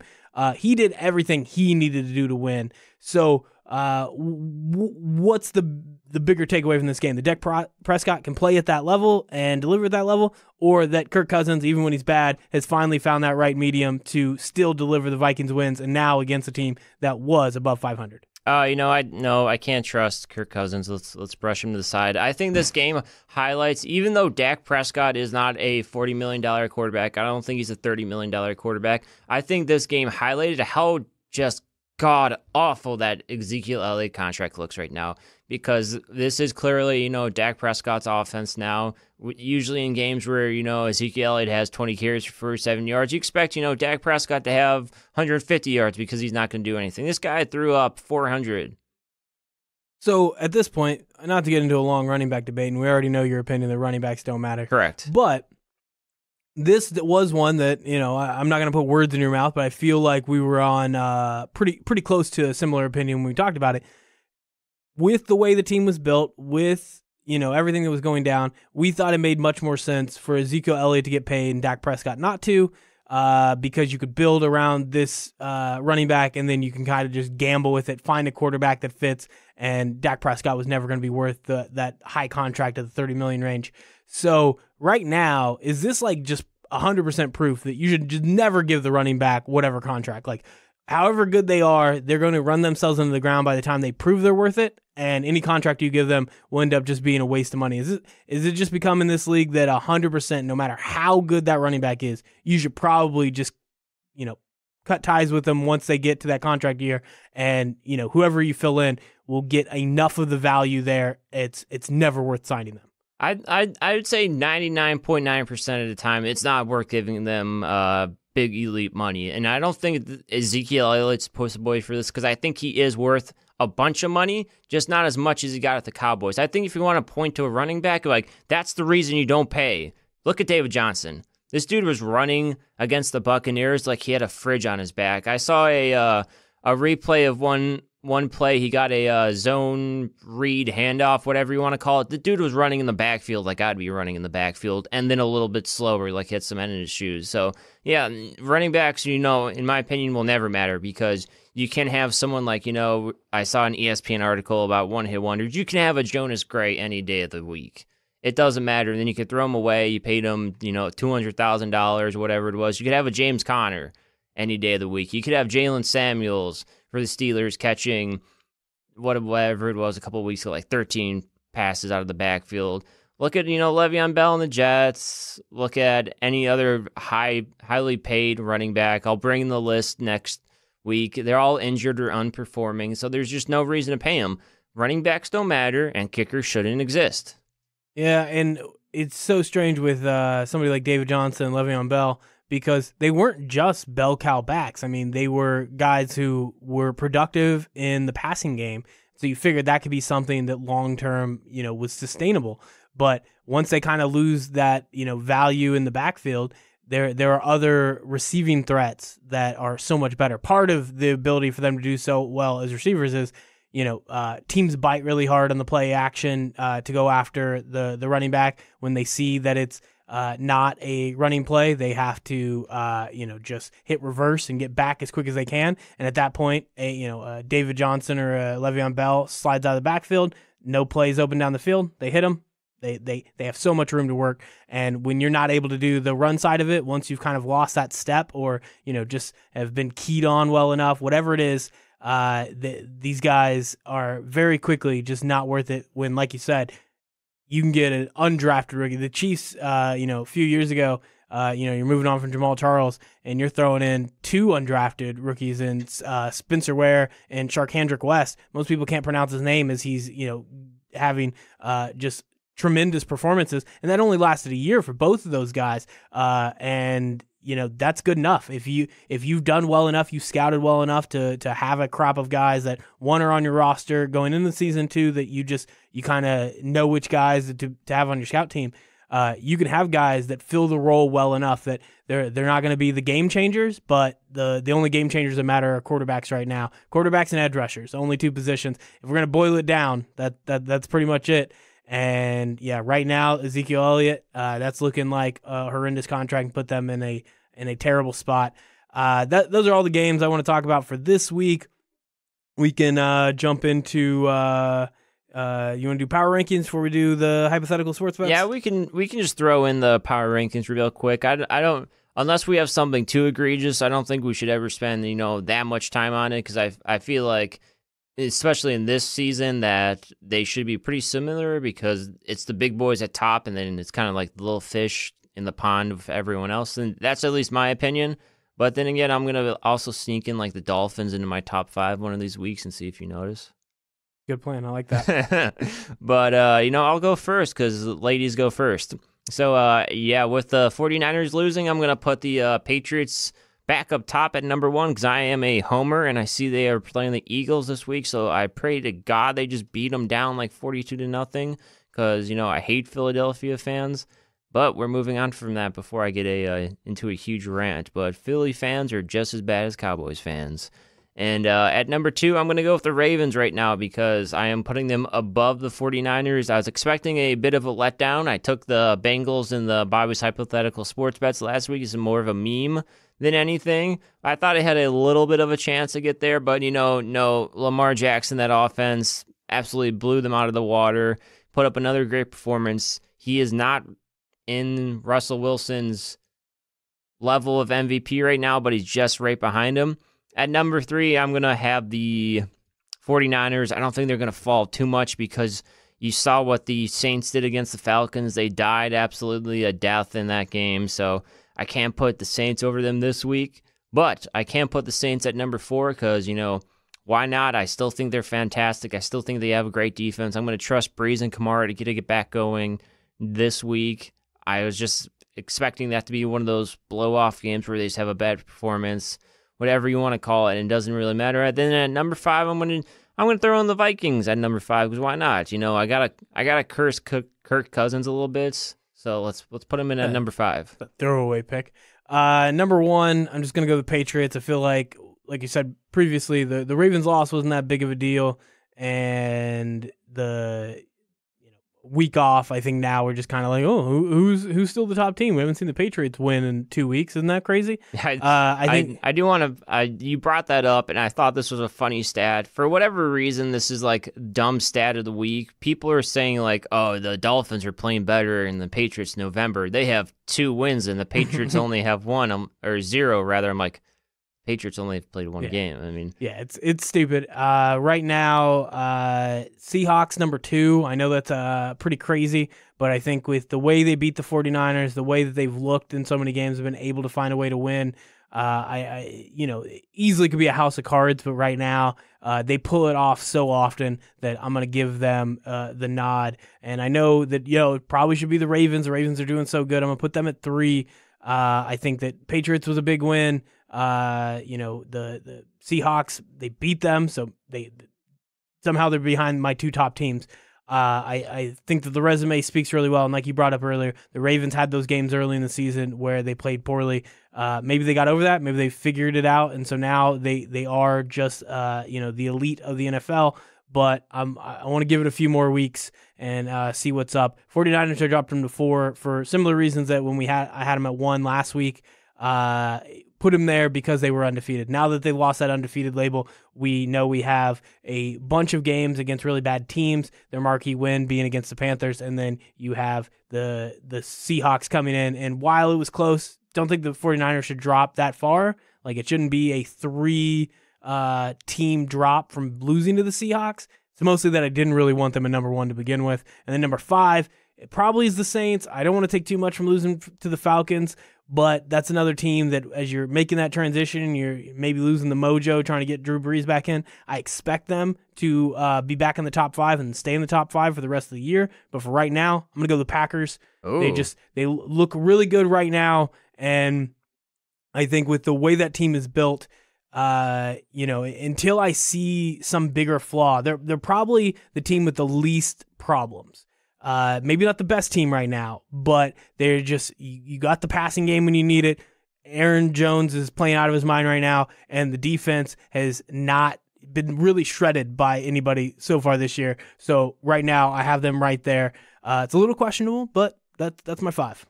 he did everything he needed to do to win. So what's the bigger takeaway from this game? That Dak Prescott can play at that level and deliver at that level, or that Kirk Cousins, even when he's bad, has finally found that right medium to still deliver the Vikings wins, and now against a team that was above 500? I can't trust Kirk Cousins. Let's brush him to the side. I think this game highlights, even though Dak Prescott is not a $40 million quarterback, I don't think he's a $30 million quarterback. I think this game highlighted how just god-awful that Ezekiel Elliott contract looks right now, because this is clearly, Dak Prescott's offense now. Usually in games where, Ezekiel Elliott has 20 carries for 7 yards, you expect, Dak Prescott to have 150 yards because he's not going to do anything. This guy threw up 400. So at this point, not to get into a long running back debate, and we already know your opinion that running backs don't matter. Correct. But this was one that, I'm not going to put words in your mouth, but I feel like we were on pretty close to a similar opinion when we talked about it. With the way the team was built, with, everything that was going down, we thought it made much more sense for Ezekiel Elliott to get paid and Dak Prescott not to, because you could build around this running back and then you can kind of just gamble with it, find a quarterback that fits, and Dak Prescott was never going to be worth that high contract at the $30 million range. So right now, is this like just 100% proof that you should just never give the running back whatever contract? Like, however good they are, they're going to run themselves into the ground by the time they prove they're worth it, and any contract you give them will end up just being a waste of money. Is it just become in this league that 100%, no matter how good that running back is, you should probably just, cut ties with them once they get to that contract year, and, whoever you fill in will get enough of the value there. It's never worth signing them. I'd say 99.9% of the time, it's not worth giving them big elite money. And I don't think Ezekiel Elliott's poster boy for this, because I think he is worth a bunch of money, just not as much as he got at the Cowboys. I think if you want to point to a running back, like, that's the reason you don't pay. Look at David Johnson. This dude was running against the Buccaneers like he had a fridge on his back. I saw a replay of one play. He got a zone read handoff, whatever you want to call it. The dude was running in the backfield like I'd be running in the backfield, and then a little bit slower, like he had cement in his shoes. So, yeah, running backs, in my opinion, will never matter, because you can have someone like, I saw an ESPN article about one-hit wonders. You can have a Jonas Gray any day of the week. It doesn't matter. And then you could throw him away. You paid him, $200,000, whatever it was. You could have a James Conner any day of the week. You could have Jalen Samuels for the Steelers catching whatever it was a couple of weeks ago, like 13 passes out of the backfield. Look at, Le'Veon Bell and the Jets. Look at any other highly paid running back. I'll bring the list next week. They're all injured or unperforming, so there's just no reason to pay them. Running backs don't matter, and kickers shouldn't exist. Yeah, and it's so strange with somebody like David Johnson and Le'Veon Bell, because they weren't just bell cow backs. I mean, they were guys who were productive in the passing game. So you figured that could be something that long-term, was sustainable. But once they kind of lose that, value in the backfield, there are other receiving threats that are so much better. Part of the ability for them to do so well as receivers is, teams bite really hard on the play action to go after the running back. When they see that it's not a running play, they have to, just hit reverse and get back as quick as they can. And at that point, David Johnson or Le'Veon Bell slides out of the backfield. No plays open down the field. They hit him. They have so much room to work. And when you're not able to do the run side of it, once you've kind of lost that step, or, just have been keyed on well enough, whatever it is, these guys are very quickly just not worth it when, like you said, you can get an undrafted rookie. The Chiefs, a few years ago, You're moving on from Jamal Charles, and you're throwing in 2 undrafted rookies in Spencer Ware and Sharkhandrick West. Most people can't pronounce his name as he's having just tremendous performances, and that only lasted a year for both of those guys. And that's good enough. If you've done well enough, you scouted well enough to have a crop of guys that, one, are on your roster going into the season, 2, that you kind of know which guys to have on your scout team. You can have guys that fill the role well enough that they're not going to be the game changers, but the only game changers that matter are quarterbacks right now. Quarterbacks and edge rushers, only 2 positions. If we're going to boil it down, that's pretty much it. And yeah, right now, Ezekiel Elliott, that's looking like a horrendous contract and put them in a terrible spot. Those are all the games I want to talk about for this week. We can jump into. You want to do power rankings before we do the hypothetical sports bets? Yeah, we can just throw in the power rankings real quick. I don't, unless we have something too egregious, I don't think we should ever spend that much time on it, because I feel like, especially in this season, that they should be pretty similar, because it's the big boys at top, and then it's kind of like the little fish in the pond of everyone else. And that's at least my opinion. But then again, I'm going to also sneak in like the Dolphins into my top 5 one of these weeks and see if you notice. Good plan. I like that. But, I'll go first because ladies go first. So, with the 49ers losing, I'm going to put the Patriots back up top at number 1, because I am a homer, and I see they are playing the Eagles this week, so I pray to God they just beat them down like 42-0, because, I hate Philadelphia fans. But we're moving on from that before I get into a huge rant. But Philly fans are just as bad as Cowboys fans. And at number 2, I'm going to go with the Ravens right now, because I am putting them above the 49ers. I was expecting a bit of a letdown. I took the Bengals in the Bobby's Hypothetical Sports Bets last week as more of a meme than anything. I thought I had a little bit of a chance to get there, but, no, Lamar Jackson, that offense, absolutely blew them out of the water, put up another great performance. He is not in Russell Wilson's level of MVP right now, but he's just right behind him. At number 3, I'm going to have the 49ers. I don't think they're going to fall too much, because you saw what the Saints did against the Falcons. They died absolutely a death in that game, so I can't put the Saints over them this week. But I can put the Saints at number 4 because, why not? I still think they're fantastic. I still think they have a great defense. I'm going to trust Breeze and Kamara to get back going this week. I was just expecting that to be one of those blow-off games where they just have a bad performance, whatever you want to call it, and it doesn't really matter. Then at number 5, I'm going to throw in the Vikings at number 5, because why not? I gotta curse Kirk Cousins a little bit, so let's put him in at number 5. Throwaway pick. Number 1, I'm just going to go with the Patriots. I feel like you said previously, the Ravens loss wasn't that big of a deal, and the week off, I think now we're just kind of like, who's still the top team? We haven't seen the Patriots win in 2 weeks. Isn't that crazy? I do want to. You brought that up, and I thought this was a funny stat. For whatever reason, this is like dumb stat of the week. People are saying like, oh, the Dolphins are playing better in the Patriots in November. They have 2 wins, and the Patriots only have 1 or 0 rather. I'm like, Patriots only played 1 game. I mean, yeah, it's stupid. Right now, Seahawks number 2. I know that's pretty crazy, but I think with the way they beat the 49ers, the way that they've looked in so many games, have been able to find a way to win. I easily could be a house of cards, but right now they pull it off so often that I'm going to give them the nod. And I know that it probably should be the Ravens. The Ravens are doing so good. I'm going to put them at 3. I think that Patriots was a big win. The Seahawks, they beat them, so somehow they're behind my 2 top teams. I think that the resume speaks really well, and like you brought up earlier, the Ravens had those games early in the season where they played poorly. Maybe they got over that, maybe they figured it out, and so now they are just the elite of the NFL. But I want to give it a few more weeks and see what's up. 49ers, I dropped them to 4 for similar reasons that when I had them at 1 last week. Put them there because they were undefeated. Now that they lost that undefeated label, we know we have a bunch of games against really bad teams, their marquee win being against the Panthers, and then you have the Seahawks coming in. And while it was close, don't think the 49ers should drop that far. Like, it shouldn't be a 3 team drop from losing to the Seahawks. It's mostly that I didn't really want them at number 1 to begin with. And then number 5, it probably is the Saints. I don't want to take too much from losing to the Falcons, But that's another team that, as you're making that transition, you're maybe losing the mojo trying to get Drew Brees back in. I expect them to be back in the top 5 and stay in the top 5 for the rest of the year. But for right now, I'm going to go the Packers. Ooh. They look really good right now, and I think with the way that team is built, until I see some bigger flaw, they're probably the team with the least problems. Maybe not the best team right now, but they're just, you got the passing game when you need it. Aaron Jones is playing out of his mind right now, and the defense has not been really shredded by anybody so far this year. So right now, I have them right there. It's a little questionable, but that's my 5.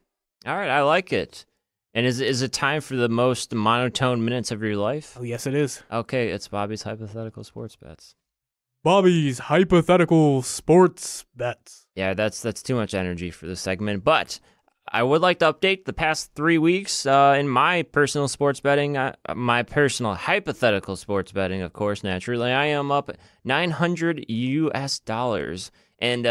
All right, I like it. And is it time for the most monotone minutes of your life? Oh, yes, it is. Okay, it's Bobby's hypothetical sports bets. Bobby's hypothetical sports bets. Yeah, that's too much energy for this segment, but I would like to update the past 3 weeks in my personal sports betting, my personal hypothetical sports betting, of course, naturally. I am up $900 US, and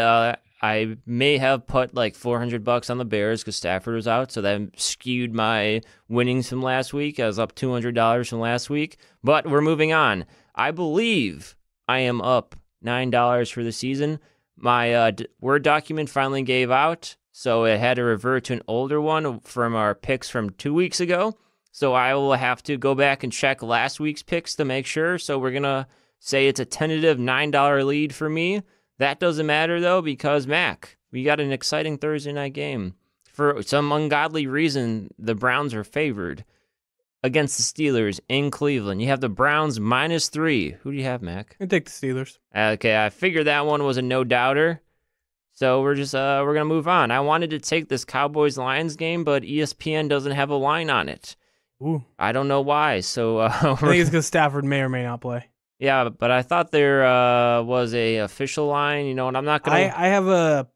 I may have put like $400 on the Bears because Stafford was out, so that skewed my winnings from last week. I was up $200 from last week, but we're moving on. I believe I am up $9 for the season. My Word document finally gave out, so it had to revert to an older one from our picks from 2 weeks ago. So I will have to go back and check last week's picks to make sure. So we're going to say it's a tentative $9 lead for me. That doesn't matter, though, because, Mac, we got an exciting Thursday night game. For some ungodly reason, the Browns are favored against the Steelers in Cleveland. You have the Browns -3. Who do you have, Mac? I take the Steelers. Okay, I figured that one was a no-doubter. So we're just we're gonna move on. I wanted to take this Cowboys-Lions game, but ESPN doesn't have a line on it. Ooh. I don't know why. So I think it's because Stafford may or may not play. Yeah, but I thought there was a official line. You know, and I'm not gonna. I have a.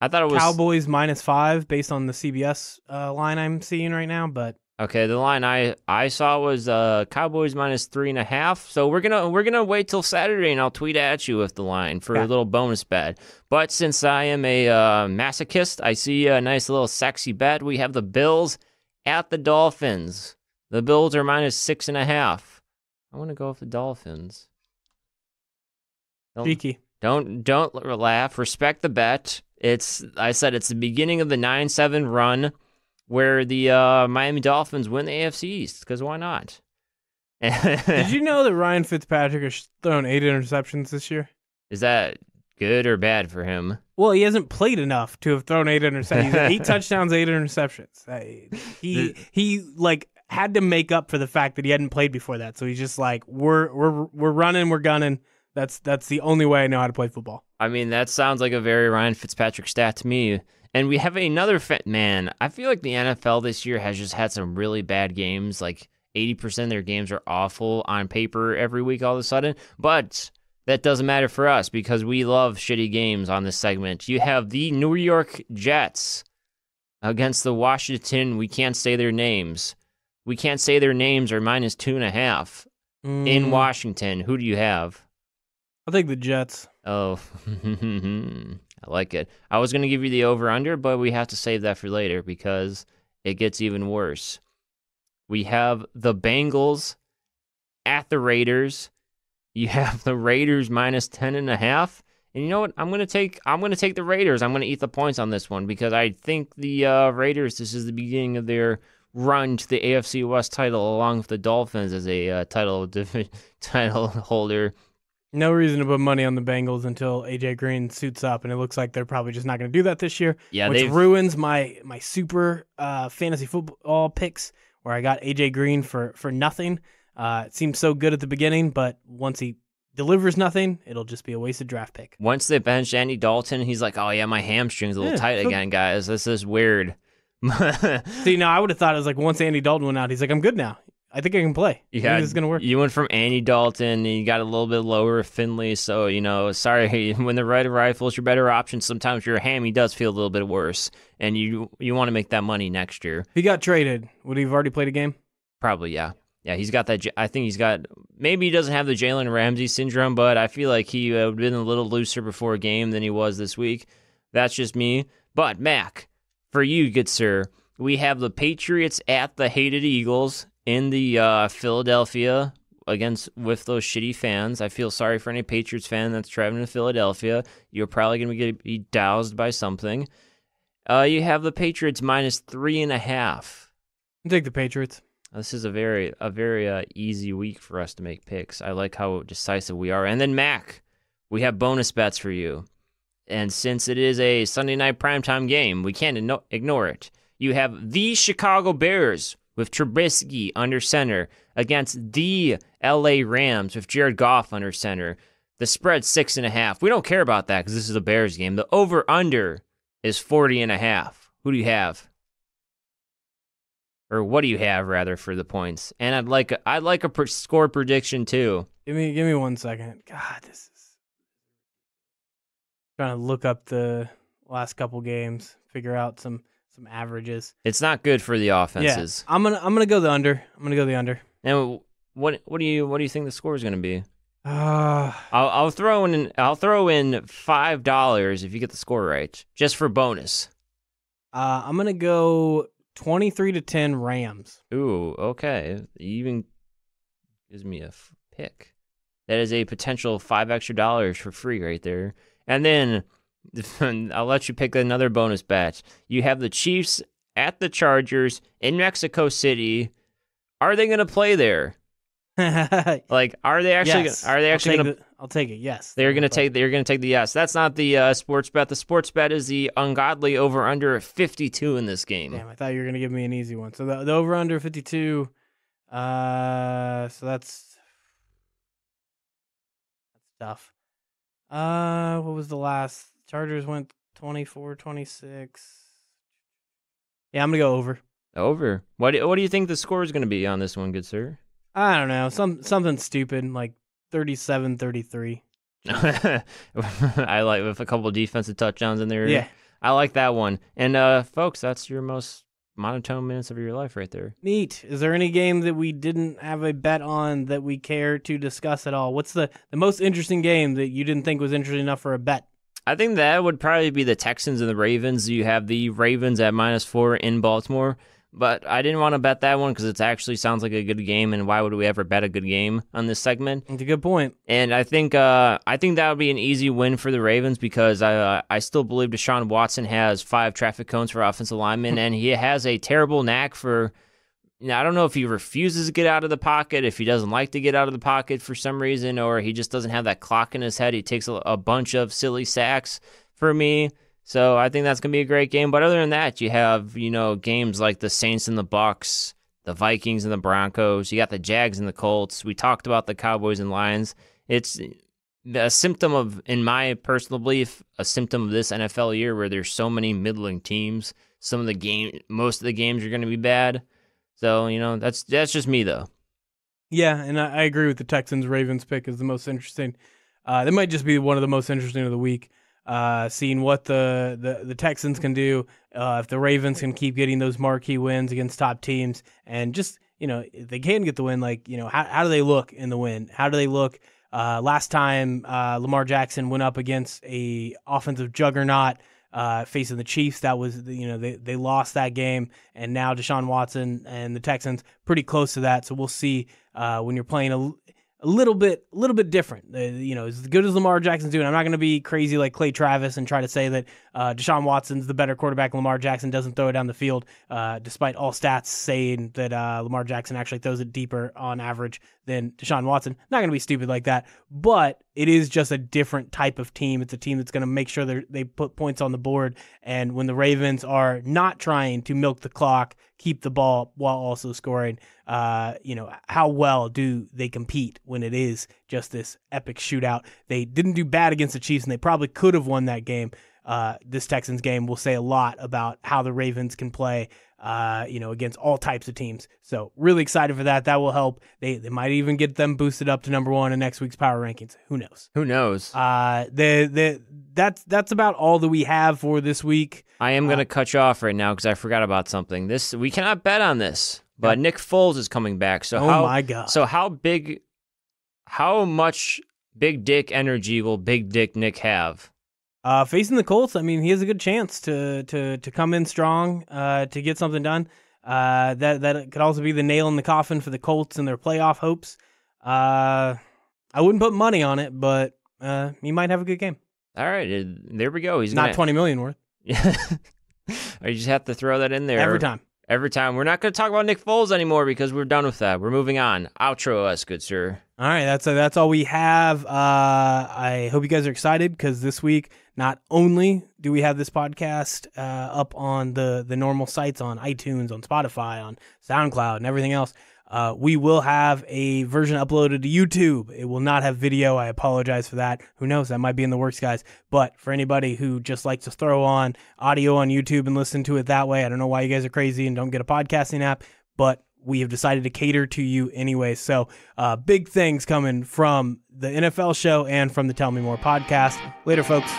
I thought it was Cowboys -5 based on the CBS line I'm seeing right now, but okay. The line I saw was Cowboys -3.5. So we're gonna wait till Saturday, and I'll tweet at you with the line for a little bonus bet. But since I am a masochist, I see a nice little sexy bet. We have the Bills at the Dolphins. The Bills are -6.5. I want to go with the Dolphins. cheeky. Don't laugh. Respect the bet. I said it's the beginning of the 9-7 run where the Miami Dolphins win the AFC East, because why not? Did you know that Ryan Fitzpatrick has thrown 8 interceptions this year? Is that good or bad for him? Well, he hasn't played enough to have thrown 8 interceptions. He's 8 touchdowns, 8 interceptions. He like had to make up for the fact that he hadn't played before that. So he's just like, we're running, we're gunning. That's the only way I know how to play football. I mean, that sounds like a very Ryan Fitzpatrick stat to me. And we have another man. I feel like the NFL this year has just had some really bad games. Like 80% of their games are awful on paper every week all of a sudden. But that doesn't matter for us because we love shitty games on this segment. You have the New York Jets against the Washington. We can't say their names. We can't say their names are -2.5 in Washington. Who do you have? I'll take the Jets. Oh, I like it. I was going to give you the over-under, but we have to save that for later because it gets even worse. We have the Bengals at the Raiders. You have the Raiders -10.5. And you know what? I'm going to take the Raiders. I'm going to eat the points on this one because I think the Raiders, this is the beginning of their run to the AFC West title along with the Dolphins as a title holder. No reason to put money on the Bengals until AJ Green suits up, and it looks like they're probably just not going to do that this year. Yeah, which ruins my super fantasy football picks where I got AJ Green for nothing. It seemed so good at the beginning, but once he delivers nothing, it'll just be a wasted draft pick. Once they bench Andy Dalton, he's like, "Oh yeah, my hamstring's a little tight again, guys. This is weird." See, now I would have thought it was like once Andy Dalton went out, he's like, "I'm good now. I think I can play. This is going to work." You went from Andy Dalton, and you got a little bit lower Finley, so, sorry, when the right rifle's your better option, sometimes your hammy does feel a little bit worse, and you want to make that money next year. If he got traded, would he have already played a game? Probably, yeah. Yeah, he's got that. I think he's got, maybe he doesn't have the Jalen Ramsey syndrome, but I feel like he would have been a little looser before a game than he was this week. That's just me. But, Mac, For you, good sir, we have the Patriots at the hated Eagles in the Philadelphia with those shitty fans. I feel sorry for any Patriots fan that's traveling to Philadelphia. You're probably going to be doused by something. You have the Patriots minus 3.5. Take the Patriots. This is a very easy week for us to make picks. I like how decisive we are. And then, Mac, we have bonus bets for you. And since it is a Sunday night primetime game, we can't ignore it. You have the Chicago Bears with Trubisky under center against the LA Rams with Jared Goff under center. The spread's 6.5. We don't care about that because this is a Bears game. The over-under is 40.5. Who do you have? Or what do you have, rather, for the points? And I'd like a score prediction, too. Give me 1 second. God, this is... Trying to look up the last couple games, figure out some averages. It's not good for the offenses. Yeah, I'm gonna go the under. And what do you think the score is gonna be? I'll throw in $5 if you get the score right, just for bonus. I'm gonna go 23-10 Rams. Ooh, okay. It even gives me a pick. That is a potential $5 extra for free right there. And then I'll let you pick another bonus bet. You have the Chiefs at the Chargers in Mexico City. Are they going to play there? Like, are they actually? Yes. Are they actually going to? I'll take it. Yes. They're going to take. They're going to take the yes. That's not the sports bet. The sports bet is the ungodly over under 52 in this game. Damn, I thought you were going to give me an easy one. So the over under 52. So that's tough. What was the last? Chargers went 24-26. Yeah, I'm gonna go over. Over. What do you think the score is going to be on this one, good sir? I don't know. Something stupid like 37-33. I like with a couple defensive touchdowns in there. Yeah, I like that one. And folks, that's your most monotone minutes of your life right there. Neat. Is there any game that we didn't have a bet on that we care to discuss at all? What's the most interesting game that you didn't think was interesting enough for a bet? I think that would probably be the Texans and the Ravens. You have the Ravens at -4 in Baltimore, but I didn't want to bet that one because it actually sounds like a good game, and why would we ever bet a good game on this segment? That's a good point. And I think that would be an easy win for the Ravens because I still believe Deshaun Watson has 5 traffic cones for offensive linemen, and he has a terrible knack for. I don't know if he refuses to get out of the pocket, if he doesn't like to get out of the pocket for some reason, or he just doesn't have that clock in his head. He takes a bunch of silly sacks for me. So I think that's going to be a great game. But other than that, you have, games like the Saints and the Bucks, the Vikings and the Broncos. You got the Jags and the Colts. We talked about the Cowboys and Lions. It's a symptom of, in my personal belief, a symptom of this NFL year where there's so many middling teams. Most of the games are going to be bad. So, that's just me, though. Yeah, and I agree with the Texans-Ravens pick is the most interesting. That might just be one of the most interesting of the week, seeing what the Texans can do, if the Ravens can keep getting those marquee wins against top teams, and just, if they can get the win, how do they look in the win? How do they look? Last time Lamar Jackson went up against a offensive juggernaut, facing the Chiefs, that was they lost that game, and now Deshaun Watson and the Texans pretty close to that. So we'll see when you're playing a little bit different. As good as Lamar Jackson's doing, I'm not going to be crazy like Clay Travis and try to say that Deshaun Watson's the better quarterback. Lamar Jackson doesn't throw it down the field, despite all stats saying that Lamar Jackson actually throws it deeper on average than Deshaun Watson. Not going to be stupid like that, but it is just a different type of team. It's a team that's going to make sure they put points on the board, and when the Ravens are not trying to milk the clock, keep the ball while also scoring, how well do they compete when it is just this epic shootout? They didn't do bad against the Chiefs, and they probably could have won that game. This Texans game will say a lot about how the Ravens can play, against all types of teams. So really excited for that. That will help. They might even get them boosted up to number 1 in next week's power rankings. Who knows? That's about all that we have for this week. I am going to cut you off right now because I forgot about something. We cannot bet on this, but Nick Foles is coming back. So my God. So how much big dick energy will Big Dick Nick have? Facing the Colts, I mean, he has a good chance to come in strong, to get something done. That could also be the nail in the coffin for the Colts and their playoff hopes. I wouldn't put money on it, but he might have a good game. All right, there we go. He's not $20 million worth. Yeah, you just have to throw that in there every time. Every time. We're not going to talk about Nick Foles anymore because we're done with that. We're moving on. Outro us, good sir. All right, that's all we have. I hope you guys are excited because this week, not only do we have this podcast up on the normal sites on iTunes, on Spotify, on SoundCloud, and everything else, we will have a version uploaded to YouTube. It will not have video. I apologize for that. Who knows? That might be in the works, guys. But for anybody who just likes to throw on audio on YouTube and listen to it that way, I don't know why you guys are crazy and don't get a podcasting app, but we have decided to cater to you anyway. So big things coming from the NFL show and from the Tell Me More podcast. Later, folks.